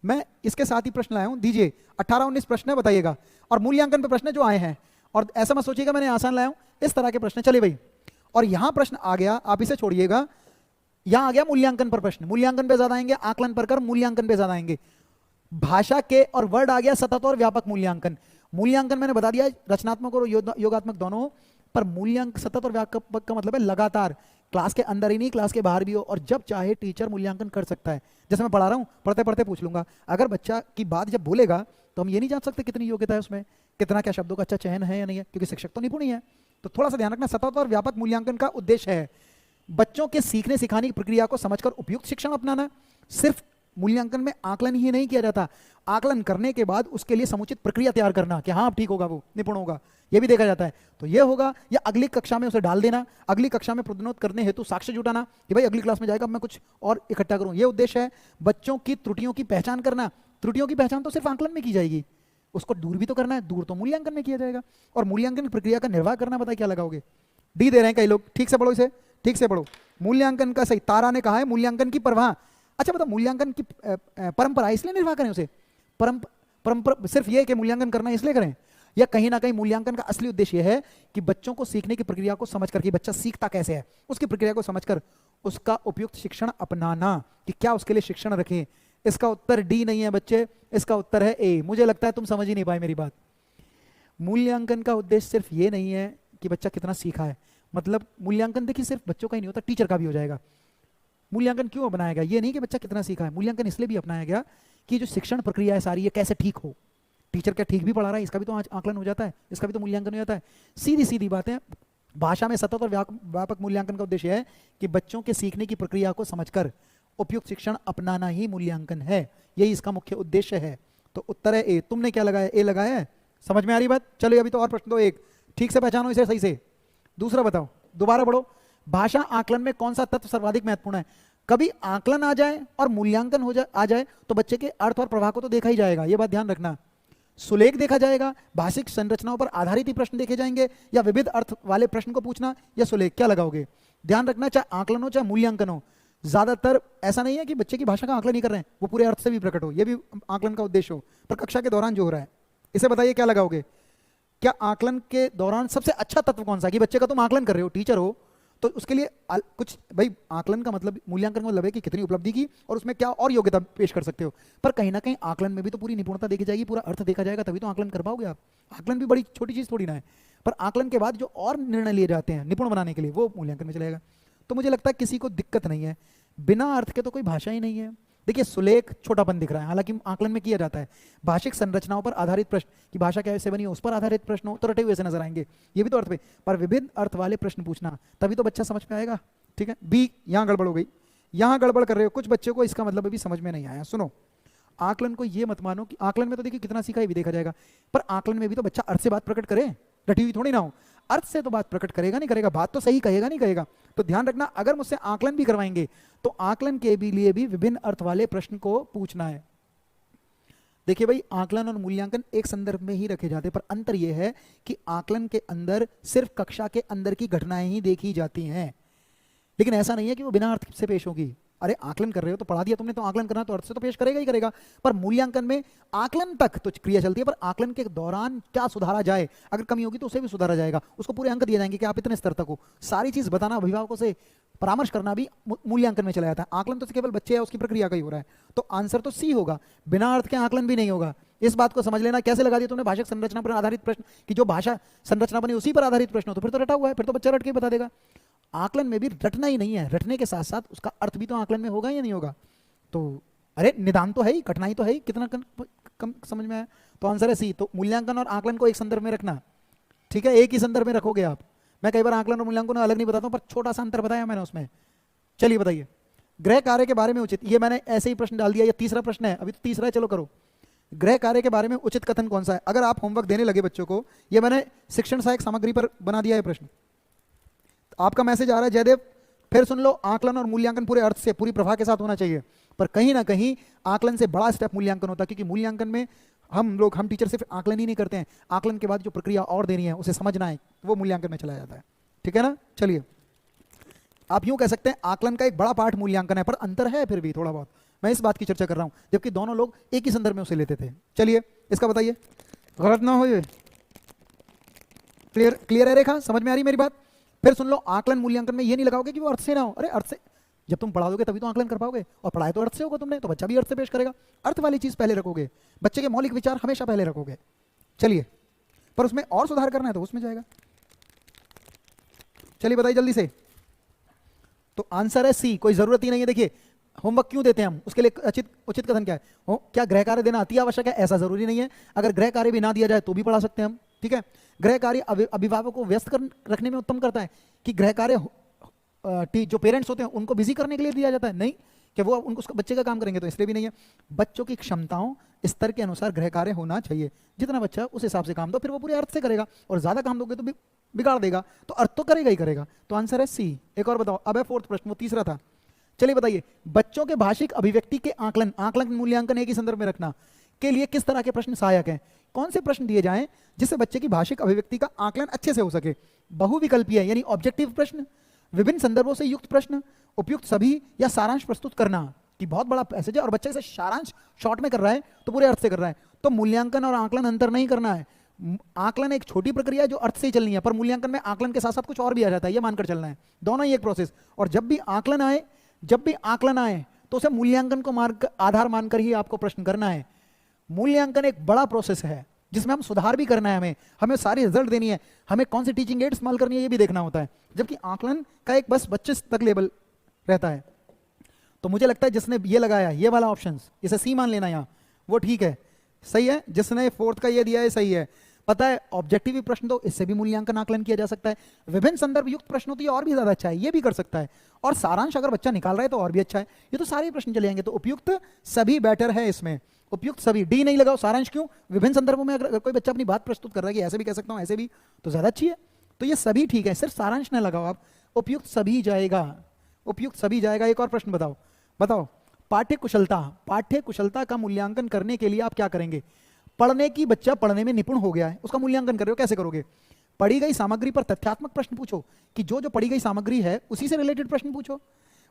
मैं इसके साथ ही प्रश्न लाया हूं, दीजिए 18-19 प्रश्न है, बताइएगा। और मूल्यांकन पे प्रश्न जो आए हैं, और ऐसा मत सोचिएगा मैंने आसान लाया हूं, इस तरह के प्रश्न चले भाई। और यहां प्रश्न आ गया, आप इसे छोड़िएगा, यहां आ गया मूल्यांकन पर प्रश्न, मूल्यांकन पे ज्यादा आएंगे, आकलन पर कर मूल्यांकन पे ज्यादा आएंगे। भाषा के और वर्ड आ गया सतत और व्यापक मूल्यांकन। मूल्यांकन मैंने बता दिया रचनात्मक और योगात्मक दोनों, पर मूल्यांकन सतत और व्यापक का मतलब है लगातार, क्लास के अंदर ही नहीं क्लास के बाहर भी हो, और जब चाहे टीचर मूल्यांकन कर सकता है। जैसे मैं पढ़ा रहा हूं, पढ़ते पढ़ते पूछ लूंगा, अगर बच्चा की बात जब बोलेगा तो हम ये नहीं जान सकते कितनी योग्यता है उसमें, कितना क्या शब्दों का अच्छा चयन है या नहीं है, क्योंकि शिक्षक तो निपुण ही है। तो थोड़ा सा ध्यान रखना, सतत और व्यापक मूल्यांकन का उद्देश्य है बच्चों के सीखने सिखाने की प्रक्रिया को समझकर उपयुक्त शिक्षण अपनाना। सिर्फ मूल्यांकन में आकलन ही नहीं किया जाता, आकलन करने के बाद उसके लिए समुचित प्रक्रिया तैयार करना कि हाँ अब ठीक होगा, वो निपुण होगा, ये भी देखा जाता है। तो ये होगा, या अगली कक्षा में उसे डाल देना, अगली कक्षा में प्रोन्नत करने हेतु साक्ष्य जुटाना कि भाई अगली क्लास में जाएगा, अब मैं कुछ और इकट्ठा करूं, ये उद्देश्य है। बच्चों की त्रुटियों की पहचान करना, त्रुटियों की पहचान तो सिर्फ आकलन में की जाएगी, उसको दूर भी तो करना है, दूर तो मूल्यांकन में किया जाएगा। और मूल्यांकन की प्रक्रिया का निर्वाह करना, बताइए क्या लगाओगे? डी दे रहे हैं कई लोग, ठीक से पढ़ो इसे, ठीक से पढ़ो। मूल्यांकन का सही, तारा ने कहा है मूल्यांकन की परवाह। अच्छा बताओ, मूल्यांकन की परंपरा इसलिए निर्वाह करें उसे, परंपरा सिर्फ ये कि मूल्यांकन करना इसलिए करें, या कहीं ना कहीं मूल्यांकन का असली उद्देश्य है कि बच्चों को सीखने की प्रक्रिया को समझकर, कि बच्चा सीखता कैसे है उसकी प्रक्रिया को समझकर उसका उपयुक्त शिक्षण अपनाना, कि क्या उसके लिए शिक्षण रखें। इसका उत्तर डी नहीं है बच्चे, इसका उत्तर है ए। मुझे लगता है तुम समझ ही नहीं पाए मेरी बात। मूल्यांकन का उद्देश्य सिर्फ ये नहीं है कि बच्चा कितना सीखा है, मतलब मूल्यांकन देखिए सिर्फ बच्चों का ही नहीं होता, टीचर का भी हो जाएगा। मूल्यांकन क्यों अपनाया गया? ये नहीं कि बच्चा कितना सीखा है, मूल्यांकन इसलिए भी अपनाया गया कि जो शिक्षण प्रक्रिया है सारी, ये कैसे ठीक हो। टीचर क्या ठीक भी पढ़ा रहा है, इसका भी तो आज आकलन हो जाता है, इसका भी तो मूल्यांकन हो जाता है। सीधी सीधी बातें। भाषा में सतत और व्यापक मूल्यांकन का उद्देश्य है कि बच्चों के सीखने की प्रक्रिया को समझकर उपयुक्त शिक्षण अपनाना ही मूल्यांकन है, यही इसका मुख्य उद्देश्य है। तो उत्तर है ए। तुमने क्या लगाया? ए लगाया है। समझ में आ रही बात? चलो अभी तो और प्रश्न दो, एक ठीक से पहचानो इसे सही से। दूसरा बताओ, दोबारा पढ़ो। भाषा आकलन में कौन सा तत्व सर्वाधिक महत्वपूर्ण है? कभी आकलन आ जाए और मूल्यांकन आ जाए तो बच्चे के अर्थ और प्रभाव को तो देखा ही जाएगा, ये बात ध्यान रखना। सुलेख देखा जाएगा, भाषिक संरचनाओं पर आधारित ही प्रश्न देखे जाएंगे, या विविध अर्थ वाले प्रश्न को पूछना, या सुलेख, क्या लगाओगे? ध्यान रखना, चाहे आकलन हो चाहे मूल्यांकन हो, ज्यादातर ऐसा नहीं है कि बच्चे की भाषा का आकलन ही कर रहे हैं, वो पूरे अर्थ से भी प्रकट हो, ये भी आकलन का उद्देश्य हो, पर कक्षा के दौरान जो हो रहा है। इसे बताइए क्या लगाओगे? क्या आकलन के दौरान सबसे अच्छा तत्व कौन सा? कि बच्चे का तुम आकलन कर रहे हो, टीचर हो, तो उसके लिए कुछ, भाई आकलन का मतलब, मूल्यांकन का मतलब है कि कितनी उपलब्धि की और उसमें क्या और योग्यता पेश कर सकते हो, पर कहीं ना कहीं आकलन में भी तो पूरी निपुणता देखी जाएगी, पूरा अर्थ देखा जाएगा, तभी तो आकलन कर पाओगे आप। आकलन भी बड़ी छोटी चीज थोड़ी ना है, पर आकलन के बाद जो और निर्णय लिए जाते हैं निपुण बनाने के लिए, वो मूल्यांकन में चलेगा। तो मुझे लगता है किसी को दिक्कत नहीं है, बिना अर्थ के तो कोई भाषा ही नहीं है। देखिए सुलेख छोटापन दिख रहा है, हालांकि आकलन में किया जाता है। भाषिक संरचनाओं पर आधारित प्रश्न, कि भाषा कैसे बनी है उस पर आधारित प्रश्न हो तो रटे हुए से नजर आएंगे, ये भी तो अर्थ पे, पर विभिन्न अर्थ वाले प्रश्न पूछना, तभी तो बच्चा समझ में आएगा। ठीक है, बी यहाँ गड़बड़ हो गई, यहाँ गड़बड़ कर रहे हो, कुछ बच्चों को इसका मतलब अभी समझ में नहीं आया। सुनो, आकलन को ये मत मानो कि आकलन में तो देखिए कितना सीखा ये भी देखा जाएगा, पर आकलन में भी तो बच्चा अर्थ से बात प्रकट करे, रटी हुई थोड़ी ना हो, अर्थ से तो बात प्रकट करेगा नहीं करेगा, बात तो सही कहेगा नहीं कहेगा। तो ध्यान रखना, अगर मुझसे आकलन भी करवाएंगे तो आकलन के भी लिए भी विभिन्न अर्थ वाले प्रश्न को पूछना है। देखिए भाई, आकलन और मूल्यांकन एक संदर्भ में ही रखे जाते हैं, पर अंतर यह है कि आकलन के अंदर सिर्फ कक्षा के अंदर की घटनाएं ही देखी जाती हैं, लेकिन ऐसा नहीं है कि वो बिना अर्थ से पेश होगी। अरे आकलन कर रहे हो तो पढ़ा दिया तुमने, तो आकलन करना तो अर्थ से तो पेश करेगा ही करेगा, पर मूल्यांकन में आकलन तक तो क्रिया चलती है, पर आकलन के दौरान क्या सुधारा जाए, अगर कमी होगी तो उसे भी सुधारा जाएगा, उसको पूरे अंक दिए जाएंगे कि आप इतने स्तर तक हो। सारी चीज बताना, अभिभावकों से परामर्श करना भी मूल्यांकन में चला जाता है। आकलन तो केवल बच्चे है उसकी प्रक्रिया का ही हो रहा है, तो आंसर तो सी होगा, बिना अर्थ के आकलन भी नहीं होगा। इस बात को समझ लेना। कैसे लगा दिया तुमने? भाषा संरचना पर आधारित प्रश्न, कि जो भाषा संरचना बनी उसी पर आधारित प्रश्न हो तो फिर तो रटा हुआ है, फिर तो बच्चा रट के बता देगा। आकलन में भी रटना ही नहीं है, रटने के साथ साथ उसका अर्थ भी तो आकलन में होगा या नहीं होगा। तो अरे निदान तो है ही, कठिनाई तो है ही, कितना कम समझ में आया? तो आंसर है सी। तो मूल्यांकन और आकलन को एक संदर्भ में रखना, ठीक है, एक ही संदर्भ में रखोगे आप। मैं कई बार आकलन और मूल्यांकन अलग नहीं बताता हूं, पर छोटा सा अंतर बताया मैंने उसमें। चलिए बताइए, गृह कार्य के बारे में उचित, ये मैंने ऐसे ही प्रश्न डाल दिया, ये तीसरा प्रश्न है, अभी तो तीसरा है, चलो करो। गृह कार्य के बारे में उचित कथन कौन सा है? अगर आप होमवर्क देने लगे बच्चों को, ये मैंने शिक्षण सहायक सामग्री पर बना दिया है प्रश्न। आपका मैसेज आ रहा है जयदेव, फिर सुन लो, आकलन और मूल्यांकन पूरे अर्थ से, पूरी प्रभा के साथ होना चाहिए, पर कहीं ना कहीं आकलन से बड़ा स्टेप मूल्यांकन होता है, क्योंकि मूल्यांकन में हम टीचर सिर्फ आकलन ही नहीं करते हैं, आकलन के बाद जो प्रक्रिया और देनी है उसे समझना है, वो मूल्यांकन में चला जाता है। ठीक है ना? चलिए, आप यूं कह सकते हैं आकलन का एक बड़ा पार्ट मूल्यांकन है, पर अंतर है फिर भी थोड़ा बहुत। मैं इस बात की चर्चा कर रहा हूं, जबकि दोनों लोग एक ही संदर्भ में उसे लेते थे। चलिए इसका बताइए, गलत ना हो ये। क्लियर क्लियर है रेखा, समझ में आ रही मेरी बात? फिर सुन लो, आकलन मूल्यांकन में ये नहीं लगाओगे कि वो अर्थ से ना हो। अरे अर्थ से जब तुम पढ़ा दोगे तभी तो आकलन कर पाओगे, और पढ़ाए तो अर्थ से होगा तुमने, तो बच्चा भी अर्थ से पेश करेगा। अर्थ वाली चीज पहले रखोगे, बच्चे के मौलिक विचार हमेशा पहले रखोगे। चलिए, पर उसमें और सुधार करना है तो उसमें जाएगा। चलिए बताइए जल्दी से। तो आंसर है सी, कोई जरूरत ही नहीं है। देखिए होमवर्क क्यों देते हैं हम, उसके लिए उचित कथन क्या है? क्या गृह कार्य देना अति आवश्यक है? ऐसा जरूरी नहीं है। अगर गृह कार्य भी ना दिया जाए तो भी पढ़ा सकते हैं हम, ठीक है। गृह कार्य अभिभावक को व्यस्त रखने में उत्तम करता है कि गृह कार्य जो पेरेंट्स होते हैं उनको बिजी करने के लिए दिया जाता है? नहीं, कि वो उनको उसका बच्चे का काम करेंगे, तो इसलिए भी नहीं है। बच्चों की क्षमताओं स्तर के अनुसार गृह कार्य होना चाहिए। जितना बच्चा उस हिसाब से काम दो, फिर वो पूरे अर्थ से करेगा, और ज्यादा काम दोगे तो बिगाड़ देगा, तो अर्थ तो करेगा ही करेगा। तो आंसर है सी। एक और बताओ, अब है फोर्थ प्रश्न, वो तीसरा था। चलिए बताइए, बच्चों के भाषिक अभिव्यक्ति के आकलन मूल्यांकन एक ही संदर्भ में रखना के लिए किस तरह के प्रश्न सहायक हैं? कौन से प्रश्न दिए जाएं जिससे बच्चे की भाषिक अभिव्यक्ति का आकलन अच्छे से हो सके? बहुविकल्पीय यानी ऑब्जेक्टिव प्रश्न, विभिन्न संदर्भों से युक्त प्रश्न, उपयुक्त सभी, या सारांश प्रस्तुत करना। कि बहुत बड़ा पैसेज है और बच्चा इसे सारांश शॉर्ट में कर रहा है तो पूरे अर्थ से कर रहा है। तो मूल्यांकन और आकलन अंतर नहीं करना है। आकलन एक छोटी प्रक्रिया है जो अर्थ से ही चलनी है, पर मूल्यांकन में आकलन के साथ साथ कुछ और भी आ जाता है, ये मानकर चलना है। दोनों ही एक प्रोसेस। और जब भी आकलन आए तो उसे मूल्यांकन को आधार मानकर ही आपको प्रश्न करना है। मूल्यांकन एक बड़ा प्रोसेस है जिसमें हम सुधार भी करना है, हमें सारी रिजल्ट देनी है, हमें कौन सी टीचिंग एड इस्तेमाल करनी है ये भी देखना होता है। जबकि आकलन का एक बस बच्चे तक लेवल रहता है। तो मुझे लगता है जिसने ये लगाया, ये वाला ऑप्शन, इसे सी मान लेना यहाँ, वो ठीक है, सही है। जिसने फोर्थ का ये दिया है सही है। पता है ऑब्जेक्टिव प्रश्न तो इससे भी मूल्यांकन आकलन किया जा सकता है। विभिन्न संदर्भ युक्त प्रश्न तो ये और भी ज्यादा अच्छा है, ये भी कर सकता है। और सारांश अगर बच्चा निकाल रहा है तो और भी अच्छा है। ये तो सारे प्रश्न चले जाएंगे। तो उपयुक्त सभी बेटर है इसमें, उपयुक्त सभी। डी नहीं लगाओ, सारांश क्यों? विभिन्न संदर्भों में अगर कोई बच्चा अपनी बात प्रस्तुत कर रहा है कि ऐसे भी कह सकता हूं, ऐसे भी, तो ज्यादा अच्छी है। तो ये सभी ठीक है, सिर्फ सारांश न लगाओ आप, उपयुक्त सभी जाएगा, उपयुक्त सभी जाएगा। एक और प्रश्न बताओ, पाठ्य कुशलता का मूल्यांकन करने के लिए आप क्या करेंगे? पढ़ने की, बच्चा पढ़ने में निपुण हो गया है, उसका मूल्यांकन कर रहे हो, कैसे करोगे? पढ़ी गई सामग्री पर तथ्यात्मक प्रश्न पूछो, कि जो पढ़ी गई सामग्री है उसी से रिलेटेड प्रश्न पूछो।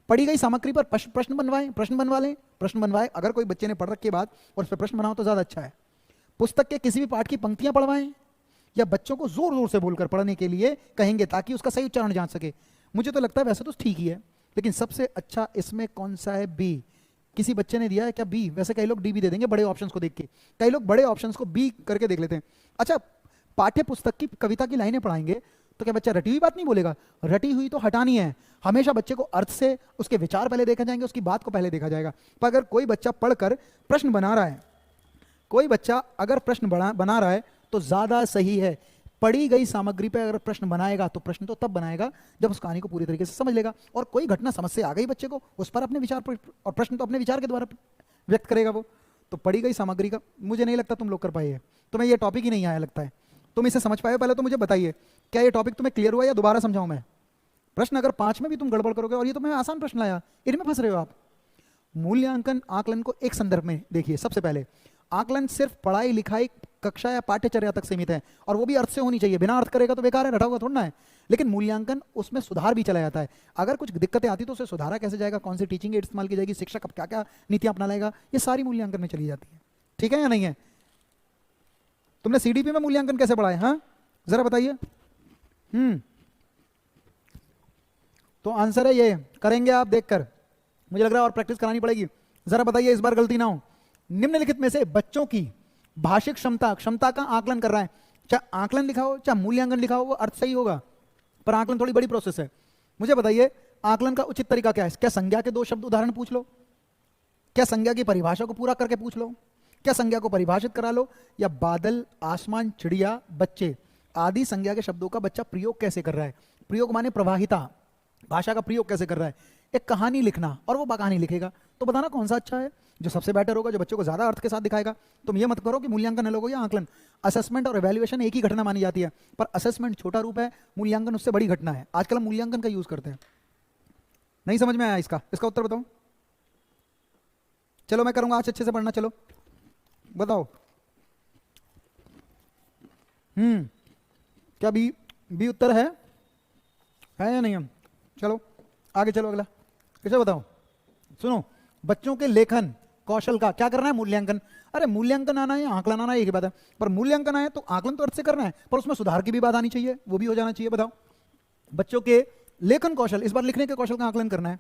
पढ़ी गई सामग्री पर प्रश्न बनवाएं। अगर कोई बच्चे ने पढ़ रखे बाद और उस पर प्रश्न बनाओ तो ज्यादा अच्छा है। पुस्तक के किसी भी पाठ की पंक्तियां पढ़वाएं, या बच्चों को जोर जोर से बोलकर पढ़ने के लिए कहेंगे ताकि उसका सही उच्चारण जान सके। मुझे तो लगता है वैसे तो ठीक ही है, लेकिन सबसे अच्छा इसमें कौन सा है? बी। किसी बच्चे ने दिया है क्या बी? वैसे कई लोग डी भी दे देंगे बड़े ऑप्शंस को देख के, कई लोग बड़े ऑप्शंस को बी करके देख लेते हैं। अच्छा, पाठ्य पुस्तक की कविता की लाइनें पढ़ाएंगे तो क्या बच्चा रटी हुई बात नहीं बोलेगा? रटी हुई तो हटानी है। हमेशा बच्चे को अर्थ से उसके विचार पहले देखा जाएंगे, उसकी बात को पहले देखा जाएगा। पर अगर कोई बच्चा पढ़कर प्रश्न बना रहा है, कोई बच्चा अगर प्रश्न बना रहा है तो ज्यादा सही है। पढ़ी गई सामग्री पर अगर प्रश्न बनाएगा तो प्रश्न तो तब बनाएगा जब उस कहानी को पूरी तरीके से समझ लेगा, और कोई घटना समझ से आ गई बच्चे को, उस पर अपने विचार और प्रश्न तो अपने विचार के द्वारा व्यक्त करेगा वो। तो पढ़ी गई सामग्री का मुझे नहीं लगता तुम लोग कर पाए। तुम्हें ये टॉपिक ही नहीं आया लगता है, तुम इसे समझ पाए? पहले तो मुझे बताइए, क्या ये टॉपिक तुम्हें क्लियर हुआ या दोबारा समझाऊं मैं? प्रश्न अगर 5 में भी तुम गड़बड़ करोगे, और ये तो मैं आसान प्रश्न लाया, इनमें फंस रहे हो आप। मूल्यांकन आकलन को एक संदर्भ में देखिए। सबसे पहले आकलन सिर्फ पढ़ाई लिखाई, कक्षा या पाठ्यचर्या तक सीमित है, और वो भी अर्थ से होनी चाहिए। बिना अर्थ करेगा तो बेकार है, रटा हुआ थोड़ा ना है। लेकिन मूल्यांकन उसमें सुधार भी चला जाता है। अगर कुछ दिक्कतें आती तो उसे सुधारा कैसे जाएगा, कौन सी टीचिंग एड इस्तेमाल की जाएगी, शिक्षक अब क्या क्या नीतियां अपना लेगा, ये सारी मूल्यांकन में चली जाती है। ठीक है या नहीं है? तुमने सीडीपी में मूल्यांकन कैसे पढ़ा है? हाँ जरा बताइए। तो आंसर है ये, करेंगे आप देखकर, मुझे लग रहा है और प्रैक्टिस करानी पड़ेगी। जरा बताइए इस बार गलती ना हो। निम्नलिखित में से बच्चों की भाषिक क्षमता का आकलन कर रहा है, चाहे आकलन लिखा हो चाहे मूल्यांकन लिखा हो, वो अर्थ सही होगा, पर आकलन थोड़ी बड़ी प्रोसेस है। मुझे बताइए आकलन का उचित तरीका क्या है? क्या संज्ञा के 2 शब्द उदाहरण पूछ लो, क्या संज्ञा की परिभाषा को पूरा करके पूछ लो, क्या संज्ञा को परिभाषित करा लो, या बादल, आसमान, चिड़िया, बच्चे आदि संज्ञा के शब्दों का बच्चा प्रयोग कैसे कर रहा है? प्रयोग माने प्रवाहिता, भाषा का प्रयोग कैसे कर रहा है? एक कहानी लिखना, और वो कहानी लिखेगा, तो बताना कौन सा अच्छा है, जो सबसे बेटर होगा, जो बच्चों को ज्यादा अर्थ के साथ दिखाएगा। तुम ये मत करो कि मूल्यांकन अलग हो या आकलन। असेसमेंट और एवेल्युएशन एक ही घटना मानी जाती है, पर असेसमेंट छोटा रूप है, मूल्यांकन उससे बड़ी घटना है। आजकल हम मूल्यांकन का यूज करते हैं। नहीं समझ में आया इसका उत्तर बताओ। चलो मैं करूंगा आज अच्छे से पढ़ना। चलो बताओ। क्या बी उत्तर है या नहीं? हम चलो आगे, चलो अगला। कैसे बताओ? सुनो, बच्चों के लेखन कौशल का क्या करना है, मूल्यांकन। अरे मूल्यांकन आना है, आकलन आना है, एक ही बात है। पर मूल्यांकन आए तो आकलन तो अर्थ से करना है, पर उसमें सुधार की भी बात आनी चाहिए, वो भी हो जाना चाहिए। बताओ, बच्चों के लेखन कौशल, इस बार लिखने के कौशल का आकलन करना है,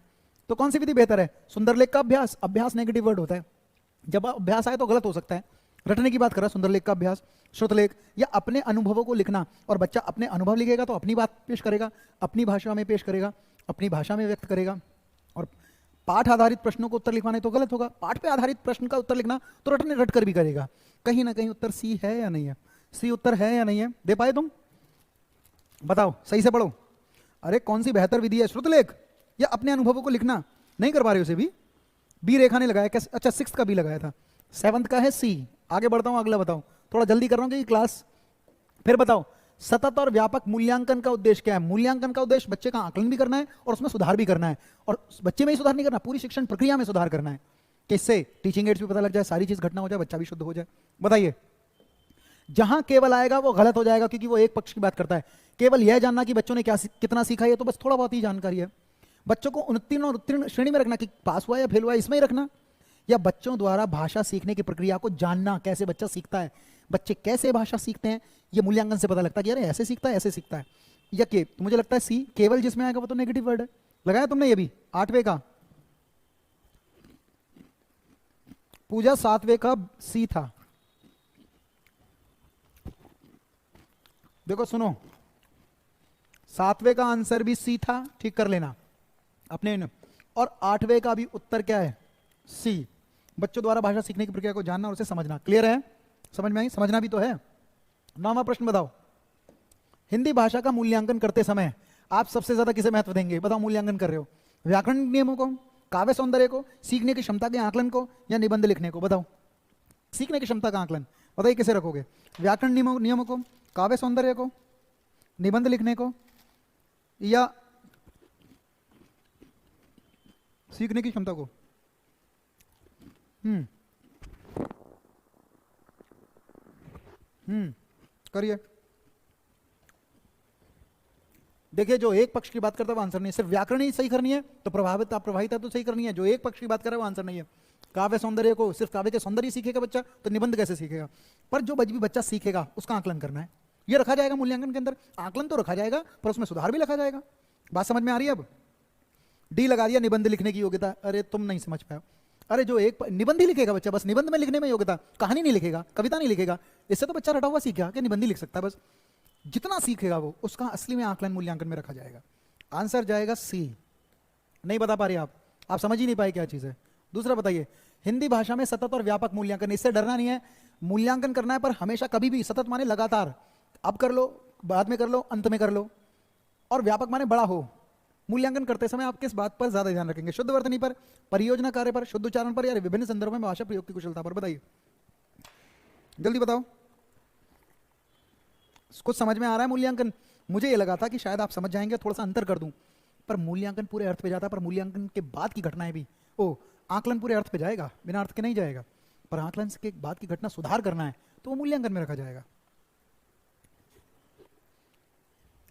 तो कौन सी विधि बेहतर है? सुंदर लेख का अभ्यास। अभ्यास नेगेटिव वर्ड होता है, जब अभ्यास आए तो गलत हो सकता है। रटने की बात कर रहा है, सुंदर लेख का अभ्यास, श्रुत लेख, या अपने अनुभवों को लिखना। और बच्चा अपने अनुभव लिखेगा तो अपनी बात पेश करेगा, अपनी भाषा में पेश करेगा, अपनी भाषा में व्यक्त करेगा। और पाठ आधारित प्रश्नों को उत्तर लिखवाने तो गलत होगा, पाठ पे आधारित प्रश्न का उत्तर लिखना तो रटने रट कर भी करेगा। कहीं ना कहीं उत्तर सी है या नहीं है? सी उत्तर है या नहीं है? दे पाए तुम? बताओ, सही से पढ़ो। अरे कौन सी बेहतर विधि है, श्रुत लेख या अपने अनुभवों को लिखना? नहीं कर पा रहे उसे भी। बी रेखा ने लगाया, कैसे? अच्छा, 6th का बी लगाया था, 7th का है सी। आगे बढ़ता हूं, अगला बताओ, थोड़ा जल्दी कर रहा हूं क्योंकि क्लास। फिर बताओ, सतत और व्यापक मूल्यांकन का उद्देश्य क्या है? मूल्यांकन का उद्देश्य बच्चे का आकलन भी करना है और उसमें सुधार भी करना है। और बच्चे में ही सुधार नहीं करना, पूरी शिक्षण प्रक्रिया में सुधार करना है। किससे? टीचिंग एड्स भी पता लग जाए, सारी चीज घटना हो जाए, बच्चा भी शुद्ध हो जाए। बताइए, जहां केवल आएगा वो गलत हो जाएगा, क्योंकि वो एक पक्ष की बात करता है। केवल यह जानना कि बच्चों ने क्या कितना सीखा है, तो बस थोड़ा बहुत ही जानकारी है। बच्चों को उत्तीर्ण और उत्तीर्ण श्रेणी में रखना कि पास हुआ या फेल हुआ, इसमें ही रखना। या बच्चों द्वारा भाषा सीखने की प्रक्रिया को जानना, कैसे बच्चा सीखता है, बच्चे कैसे भाषा सीखते हैं, ये मूल्यांकन से पता लगता है कि अरे ऐसे सीखता है, ऐसे सीखता है। या के, तो मुझे लगता है सी, केवल जिसमें आएगा वो तो नेगेटिव वर्ड है। लगाया तुमने ये भी? 8वें का पूजा, 7वें का सी था। देखो सुनो, 7वें का आंसर भी सी था, ठीक कर लेना अपने। और 8वें का भी उत्तर क्या है? सी। बच्चों द्वारा भाषा सीखने की प्रक्रिया को जानना और उसे समझना। क्लियर है? समझ में आई? समझना भी तो है। 9वां प्रश्न बताओ, हिंदी भाषा का मूल्यांकन करते समय आप सबसे ज्यादा किसे महत्व देंगे? बताओ, मूल्यांकन कर रहे हो, व्याकरण नियमों को, काव्य सौंदर्य को, सीखने की क्षमता के आकलन को, या निबंध लिखने को? बताओ, सीखने की क्षमता का आकलन बताइए किसे रखोगे? व्याकरण नियमों को, काव्य सौंदर्य को, निबंध लिखने को, या सीखने की क्षमता को? करिए। देखिए, जो एक पक्ष की बात करता है वो आंसर नहीं है। सिर्फ व्याकरण ही सही करनी है तो प्रभावित है तो सही करनी है। जो एक पक्ष की बात कर रहा है वो आंसर नहीं है। काव्य सौंदर्य को, सिर्फ काव्य के सौंदर्य सीखेगा बच्चा तो निबंध कैसे सीखेगा? पर जो भी बच्चा सीखेगा उसका आकलन करना है, ये रखा जाएगा मूल्यांकन के अंदर। आकलन तो रखा जाएगा पर उसमें सुधार भी लिखा जाएगा। बात समझ में आ रही है? अब डी लगा दिया, निबंध लिखने की योग्यता। अरे तुम नहीं समझ पाए। अरे जो एक निबंध ही लिखेगा बच्चा, बस निबंध में लिखने में योग्यता, कहानी नहीं लिखेगा, कविता नहीं लिखेगा, इससे तो बच्चा रटा हुआ सीख गया कि निबंध ही लिख सकता है। बस जितना सीखेगा वो उसका असली में आकलन मूल्यांकन में रखा जाएगा। आंसर जाएगा सी। नहीं बता पा रहे आप समझ ही नहीं पाए क्या चीज है। दूसरा बताइए, हिंदी भाषा में सतत और व्यापक मूल्यांकन, इससे डरना नहीं है। मूल्यांकन करना है पर हमेशा कभी भी, सतत माने लगातार, अब कर लो, बाद में कर लो, अंत में कर लो, और व्यापक माने बड़ा हो। मूल्यांकन करते समय आप किस बात पर ज्यादा ध्यान रखेंगे? शुद्ध वर्तनी पर, परियोजना कार्य पर, शुद्ध उच्चारण पर, या विभिन्न संदर्भों में भाषा प्रयोग की कुशलता पर? बताइए, जल्दी बताओ। कुछ समझ में आ रहा है मूल्यांकन? मुझे ये लगा था कि शायद आप समझ जाएंगे, थोड़ा सा अंतर कर दूं, पर मूल्यांकन पूरे अर्थ पे जाता है। पर मूल्यांकन के बाद की घटनाएं भी, आकलन पूरे अर्थ पे जाएगा, बिना अर्थ के नहीं जाएगा। पर आकलन के बाद की घटना सुधार करना है तो वो मूल्यांकन में रखा जाएगा।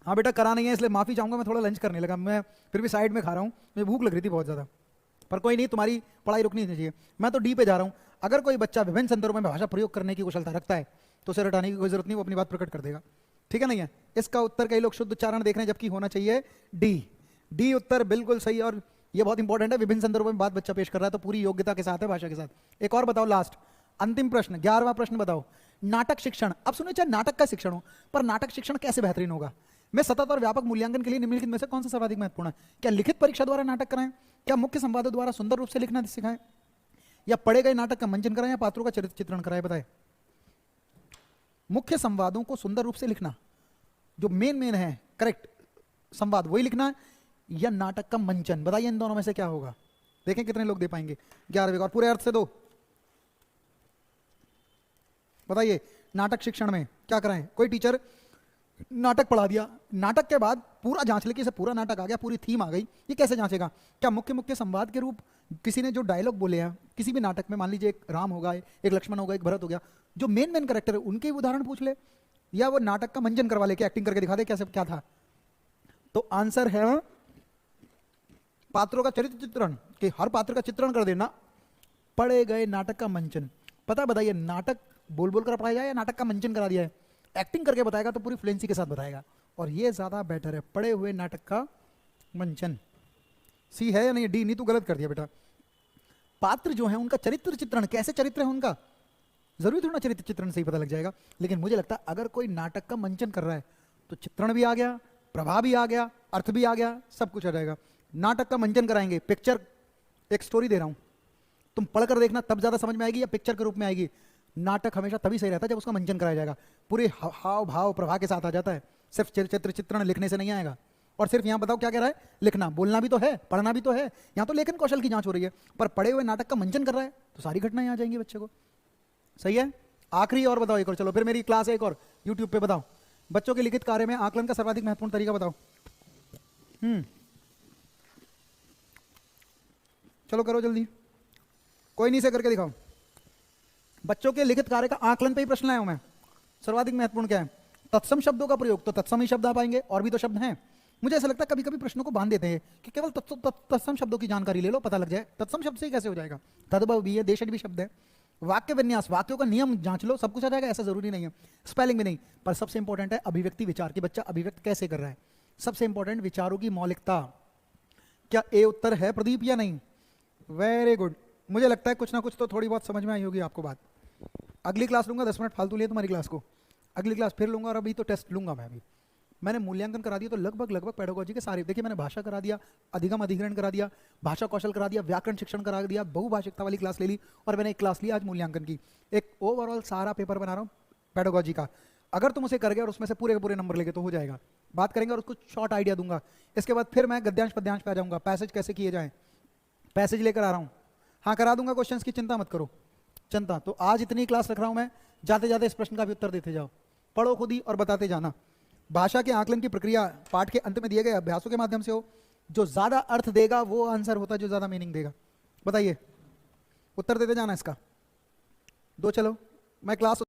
हाँ बेटा, करा नहीं है इसलिए माफी चाहूंगा, मैं थोड़ा लंच करने लगा, मैं फिर भी साइड में खा रहा हूँ, मुझे भूख लग रही थी बहुत ज्यादा। पर कोई नहीं, तुम्हारी पढ़ाई रुकनी नहीं चाहिए। मैं तो डी पे जा रहा हूँ। अगर कोई बच्चा विभिन्न संदर्भों में भाषा प्रयोग करने की कुशलता रखता है तो उसे रटाने की कोई जरूरत नहीं, वो अपनी बात प्रकट कर देगा। ठीक है? नहीं है? इसका उत्तर कई लोग शुद्ध उच्चारण देख रहे हैं, जबकि होना चाहिए डी उत्तर बिल्कुल सही। और ये बहुत इंपॉर्टेंट है, विभिन्न संदर्भों में बात बच्चा पेश कर रहा है तो पूरी योग्यता के साथ है, भाषा के साथ। एक और बताओ, लास्ट अंतिम प्रश्न, 11वां प्रश्न बताओ, नाटक शिक्षण। अब सुनिए, चाहे नाटक का शिक्षण हो, पर नाटक शिक्षण कैसे बेहतरीन होगा? मैं सतत और व्यापक मूल्यांकन के लिए निम्नलिखित में से कौन सा सर्वाधिक महत्वपूर्ण है? क्या लिखित परीक्षा द्वारा नाटक कराएं, क्या मुख्य संवादों द्वारा सुंदर रूप से लिखना सिखाएं, या पढ़े गए नाटक का मंचन कराएं, या पात्रों का चरित्र चित्रण कराएं? बताएं। मुख्य संवादों को सुंदर रूप से लिखना, जो मेन है करेक्ट संवाद वही लिखना, या नाटक का मंचन? बताइए इन दोनों में से क्या होगा? देखें कितने लोग दे पाएंगे। 11वें और पूरे अर्थ से दो। बताइए, नाटक शिक्षण में क्या कराएं? कोई टीचर नाटक पढ़ा दिया, नाटक के बाद पूरा जांच ले कि इसे पूरा नाटक आ गया, पूरी थीम आ गई, ये कैसे जांचेगा? क्या मुख्य संवाद के रूप किसी ने जो डायलॉग बोले हैं किसी भी नाटक में, मान लीजिए एक राम होगा, एक लक्ष्मण होगा, एक भरत हो गया, जो मेन कैरेक्टर है उनके उदाहरण पूछ ले, या वो नाटक का मंचन करवा ले कि एक्टिंग करके दिखा दे कैसे क्या था? तो आंसर है पात्रों का चरित्र चित्रण, कि हर पात्र का चित्रण कर देना, पढ़े गए नाटक का मंचन। पता बताइए, नाटक बोल बोल कर पढ़ाया जाए या नाटक का मंचन करा दिया है? एक्टिंग करके बताएगा तो पूरी फ्लुएंसी के साथ बताएगा, और ये ज़्यादा बेटर है, पढ़े हुए नाटक का मंचन। सी है या नहीं? डी नहीं, तू गलत कर दिया बेटा। पात्र जो है उनका चरित्र चित्रण, कैसे चरित्र है उनका, जरूरी थोड़ा चरित्र चित्रण से ही पता लग जाएगा। लेकिन मुझे लगता है अगर कोई नाटक का मंचन कर रहा है तो चित्रण भी आ गया, प्रभाव भी आ गया, अर्थ भी आ गया, सब कुछ आ जाएगा। नाटक का मंचन कराएंगे, पिक्चर, एक स्टोरी दे रहा हूं, तुम पढ़कर देखना तब ज्यादा समझ में आएगी या पिक्चर के रूप में आएगी। नाटक हमेशा तभी सही रहता है जब उसका मंचन कराया जाएगा, पूरे हाव भाव प्रभाव के साथ आ जाता है, सिर्फ चित्र चित्रण लिखने से नहीं आएगा। और सिर्फ यहाँ बताओ क्या कह रहा है, लिखना, बोलना भी तो है, पढ़ना भी तो है, यहाँ तो लेखन कौशल की जांच हो रही है, पर पढ़े हुए नाटक का मंचन कर रहा है तो सारी घटनाएं आ जाएंगी बच्चे को। सही है। आखिरी और बताओ एक और, चलो फिर मेरी क्लास है एक और यूट्यूब पे। बताओ बच्चों के लिखित कार्य में आकलन का सर्वाधिक महत्वपूर्ण तरीका बताओ। चलो करो जल्दी, कोई नहीं से करके दिखाओ। बच्चों के लिखित कार्य का आकलन पे ही प्रश्न लाया हूं मैं। सर्वाधिक महत्वपूर्ण क्या है? तत्सम शब्दों का प्रयोग, तो तत्सम ही शब्द आ पाएंगे, और भी तो शब्द हैं। मुझे ऐसा लगता है कभी कभी प्रश्नों को बांध देते हैं कि केवल तत्सम शब्दों की जानकारी ले लो, पता लग जाए। तत्सम शब्द से ही कैसे हो जाएगा? तद्भव भी है, देशज भी शब्द है। वाक्य विन्यास, वाक्यों का नियम जांच लो, सब कुछ आ जाएगा, ऐसा जरूरी नहीं है। स्पेलिंग भी नहीं, पर सबसे इंपॉर्टेंट है अभिव्यक्ति, विचार की बच्चा अभिव्यक्त कैसे कर रहा है। सबसे इंपॉर्टेंट विचारों की मौलिकता। क्या ए उत्तर है प्रदीप या नहीं? Very good. मुझे लगता है कुछ ना कुछ तो थोड़ी बहुत समझ में आई होगी आपको बात। अगली क्लास लूंगा, 10 मिनट फालतू लिए तुम्हारी क्लास को, अगली क्लास फिर लूंगा, और अभी तो टेस्ट लूंगा मैं। अभी मैंने मूल्यांकन करा दिया तो लगभग पेडागोजी के सारे, देखिए मैंने भाषा करा दिया, अधिगम अधिग्रहण करा दिया, भाषा कौशल करा दिया, व्याकरण शिक्षण करा दिया, बहुभाषिकता वाली क्लास ले ली, और मैंने एक क्लास ली आज मूल्यांकन की। एक ओवरऑल सारा पेपर बना रहा हूँ पेडागोजी का। अगर तुम उसे कर गए और उसमें से पूरे के पूरे नंबर लेके तो हो जाएगा। बात करेंगे और उसको शॉर्ट आइडिया दूंगा। इसके बाद फिर मैं गद्यांश पद्यांश पे आ जाऊंगा, पैसेज कैसे किए जाएं, पैसेज लेकर आ रहा हूँ। हाँ करा दूंगा क्वेश्चंस की चिंता मत करो, चिंता। तो आज इतनी क्लास रख रहा हूँ मैं, जाते जाते इस प्रश्न का भी उत्तर देते जाओ, पढ़ो खुद ही और बताते जाना। भाषा के आकलन की प्रक्रिया पाठ के अंत में दिए गए अभ्यासों के माध्यम से हो। जो ज्यादा अर्थ देगा वो आंसर होता है, जो ज्यादा मीनिंग देगा। बताइए, उत्तर देते जाना इसका। दो चलो, मैं क्लास